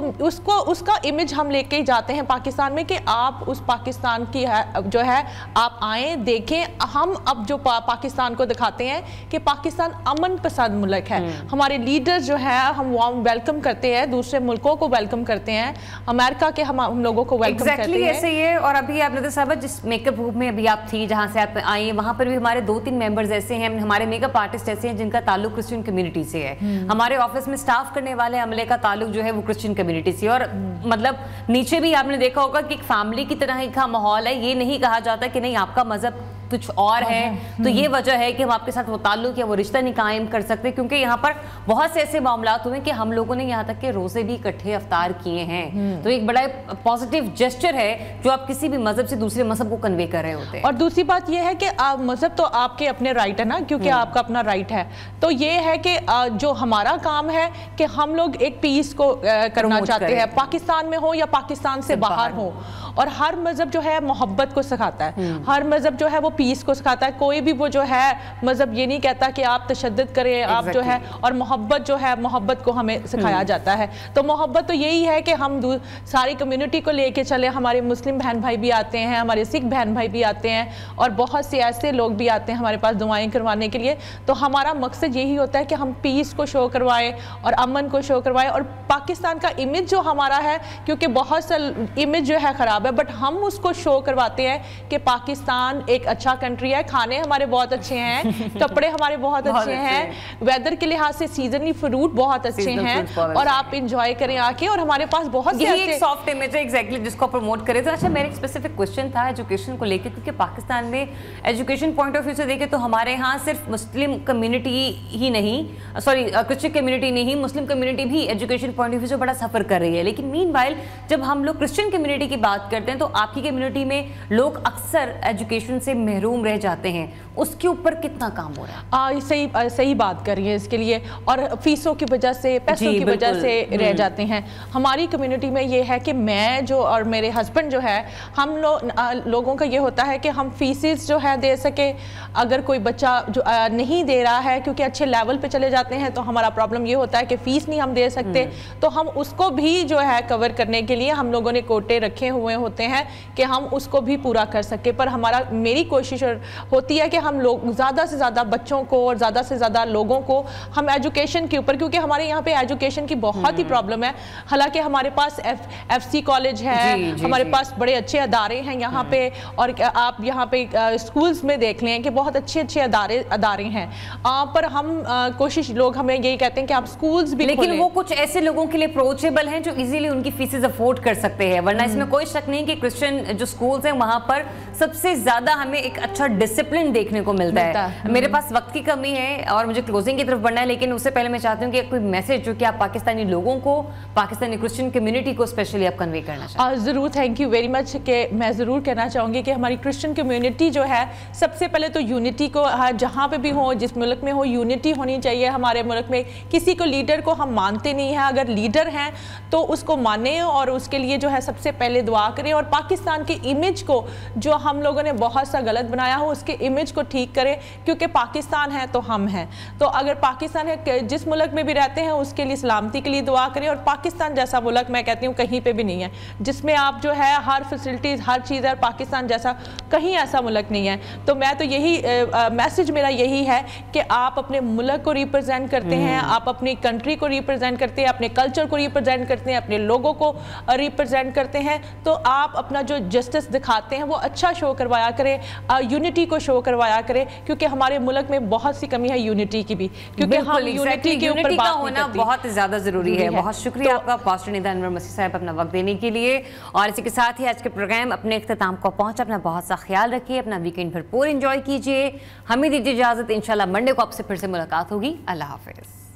उसका इमेज हम लेके ही जाते हैं पाकिस्तान में कि आप उस पाकिस्तान की जो है आप आए देखें। हम अब जो पाकिस्तान को दिखाते हैं कि पाकिस्तान अमन पसंद मुल्क है। हमारे लीडर्स जो है हम वेलकम करते हैं, दूसरे मुल्कों को वेलकम करते हैं, अमेरिका के हम लोगों को वेलकम करते हैं। ऐसे ही है। और अभी आप नदर साहब जिस मेकअप ग्रुप में अभी आप थी, जहाँ से आप आई, वहाँ पर भी हमारे 2-3 मेंबर्स ऐसे हैं, हमारे मेकअप आर्टिस्ट ऐसे हैं जिनका ताल्लुक क्रिश्चियन कम्युनिटी से है। हमारे ऑफिस में स्टाफ करने वाले अमले का ताल्लुक जो है वो क्रिश्चियन कम्युनिटी से, और मतलब नीचे भी आपने देखा होगा कि एक फैमिली की तरह का माहौल है। ये नहीं कहा जाता कि नहीं आपका मजहब कुछ और है, तो ये वजह है कि हम आपके साथ वो ताल्लुक या वो रिश्ता नहीं कायम कर सकते, क्योंकि यहाँ पर बहुत से ऐसे मामला हुए कि हम लोगों ने यहाँ तक के रोजे भी इकट्ठे अफ्तार किए हैं। तो एक बड़ा पॉजिटिव जेस्चर है जो आप किसी भी मजहब से दूसरे मजहब को कन्वे कर रहे होते हैं। और दूसरी बात यह है कि मजहब तो आपके अपने राइट है ना, क्योंकि आपका अपना राइट है। तो ये है कि जो हमारा काम है कि हम लोग एक पीस को करना चाहते हैं, पाकिस्तान में हो या पाकिस्तान से बाहर हो। और हर मजहब जो है मोहब्बत को सिखाता है, हर मजहब जो है वो पीस को सिखाता है। कोई भी वो जो है मजहब ये नहीं कहता कि आप तशद्दुद करें, आप जो है, और मोहब्बत जो है, मोहब्बत को हमें सिखाया जाता है। तो मोहब्बत तो यही है कि हम सारी कम्युनिटी को लेके चले। हमारे मुस्लिम बहन भाई भी आते हैं, हमारे सिख बहन भाई भी आते हैं, और बहुत से ऐसे लोग भी आते हैं हमारे पास दुआएं करवाने के लिए। तो हमारा मकसद यही होता है कि हम पीस को शो करवाएं और अमन को शो करवाएं। और पाकिस्तान का इमेज जो हमारा है, क्योंकि बहुत सा इमेज जो है ख़राब है, बट हम उसको शो करवाते हैं कि पाकिस्तान एक अच्छा कंट्री है, खाने हमारे बहुत अच्छे हैं, कपड़े हमारे बहुत अच्छे हैं, वेदर के लिहाज से सीजनली फ्रूट बहुत अच्छे हैं, और आप इंजॉय करें आके। और हमारे पास बहुत एक सॉफ्ट इमेज है एग्जैक्टली जिसको प्रमोट करें। तो अच्छा, मेरा एक स्पेसिफिक क्वेश्चन था एजुकेशन को लेकर, क्योंकि पाकिस्तान में एजुकेशन पॉइंट ऑफ व्यू से देखें तो हमारे यहाँ सिर्फ मुस्लिम कम्युनिटी ही नहीं, सॉरी क्रिश्चियन कम्युनिटी नहीं, मुस्लिम कम्युनिटी भी एजुकेशन पॉइंट ऑफ व्यू से बड़ा सफर कर रही है। लेकिन मीनवाइल जब हम लोग क्रिश्चियन कम्युनिटी की बात करते हैं तो आपकी कम्युनिटी में लोग अक्सर एजुकेशन से महरूम रह जाते हैं, उसके ऊपर कितना काम हो रहा है? सही बात कर रही है इसके लिए, और फीसों की वजह से, पैसों की वजह से रह जाते हैं। हमारी कम्युनिटी में ये है कि मैं जो और मेरे हस्बैंड जो है, हम लोगों का ये होता है कि हम फीसेस जो है दे सके। अगर कोई बच्चा जो नहीं दे रहा है, क्योंकि अच्छे लेवल पे चले जाते हैं, तो हमारा प्रॉब्लम ये होता है कि फीस नहीं हम दे सकते, तो हम उसको भी जो है कवर करने के लिए हम लोगों ने कोटे रखे हुए होते हैं कि हम उसको भी पूरा कर सके। पर मेरी कोशिश होती है कि हम लोग ज़्यादा से ज़्यादा बच्चों को और ज़्यादा से ज़्यादा लोगों को हम एजुकेशन के ऊपर, क्योंकि हमारे यहाँ पे एजुकेशन की बहुत ही प्रॉब्लम है। हालांकि हमारे पास FC कॉलेज है, हमारे पास बड़े अच्छे अदारे हैं यहाँ पे, और आप यहाँ पे स्कूल्स में देख लें कि बहुत अच्छे अच्छे अदारे हैं। पर हम कोशिश, लोग हमें यही कहते हैं कि आप स्कूल्स भी, लेकिन वो कुछ ऐसे लोगों के लिए अप्रोचेबल हैं जो इजीली उनकी फीसेस अफोर्ड कर सकते हैं। वरना इसमें कोई शक नहीं कि क्रिश्चियन जो स्कूल्स हैं वहां पर सबसे ज्यादा हमें एक अच्छा डिसिप्लिन देखने को मिलता है। मेरे पास वक्त की कमी है और मुझे क्लोजिंग की तरफ बढ़ना है, लेकिन उससे पहले मैं चाहती हूँ कि कोई मैसेज जो कि आप पाकिस्तानी लोगों को, पाकिस्तानी क्रिश्चियन कम्युनिटी को स्पेशली आप कन्वे करना चाहते हैं। जरूर, थैंक यू वेरी मच। कि मैं ज़रूर कहना चाहूँगी कि हमारी क्रिश्चियन कम्युनिटी जो है, सबसे पहले तो यूनिटी को, जहाँ पे भी हो, जिस मुल्क में हो, यूनिटी होनी चाहिए। हमारे मुल्क में किसी को लीडर को हम मानते नहीं हैं, अगर लीडर हैं तो उसको माने और उसके लिए जो है सबसे पहले दुआ करें। और पाकिस्तान की इमेज को जो हम लोगों ने बहुत सा गलत बनाया हो, उसके इमेज को ठीक करें, क्योंकि पाकिस्तान है तो हम हैं। तो अगर पाकिस्तान है, जिस मुल्क में भी रहते हैं उसके लिए सलामती के लिए दुआ करें। और पाकिस्तान जैसा मुल्क मैं कहती हूँ कहीं पे भी नहीं है, जिसमें आप जो है हर फैसिलिटीज़, हर चीज़ है। पाकिस्तान जैसा कहीं ऐसा मुल्क नहीं है। तो मैं तो यही मैसेज मेरा यही है कि आप अपने मुल्क को रिप्रेजेंट करते हैं, आप अपनी कंट्री को रिप्रेजेंट करते हैं, अपने कल्चर को रिप्रेजेंट करते हैं, अपने लोगों को रिप्रेजेंट करते हैं, तो आप अपना जो जस्टिस दिखाते हैं वो अच्छा शो करवाया करें, यूनिटी को शो करवाया करें, क्योंकि हमारे मुल्क में बहुत सी कमी है यूनिटी की भी, क्योंकि हम यूनिटी के ऊपर बात होना बहुत ज्यादा जरूरी है। बहुत शुक्रिया आपका पास्टर निदा अनवर मसीह साहब अपना वक्त देने के लिए। और इसी के साथ ही आज के प्रोग्राम अपने इख्तिताम को पहुंचा। अपना बहुत सा ख्याल रखिए, अपना वीकेंड भरपूर एंजॉय कीजिए। हमें दीजिए इजाजत, इंशाल्लाह मंडे को आपसे फिर से मुलाकात होगी। अल्लाह हाफिज।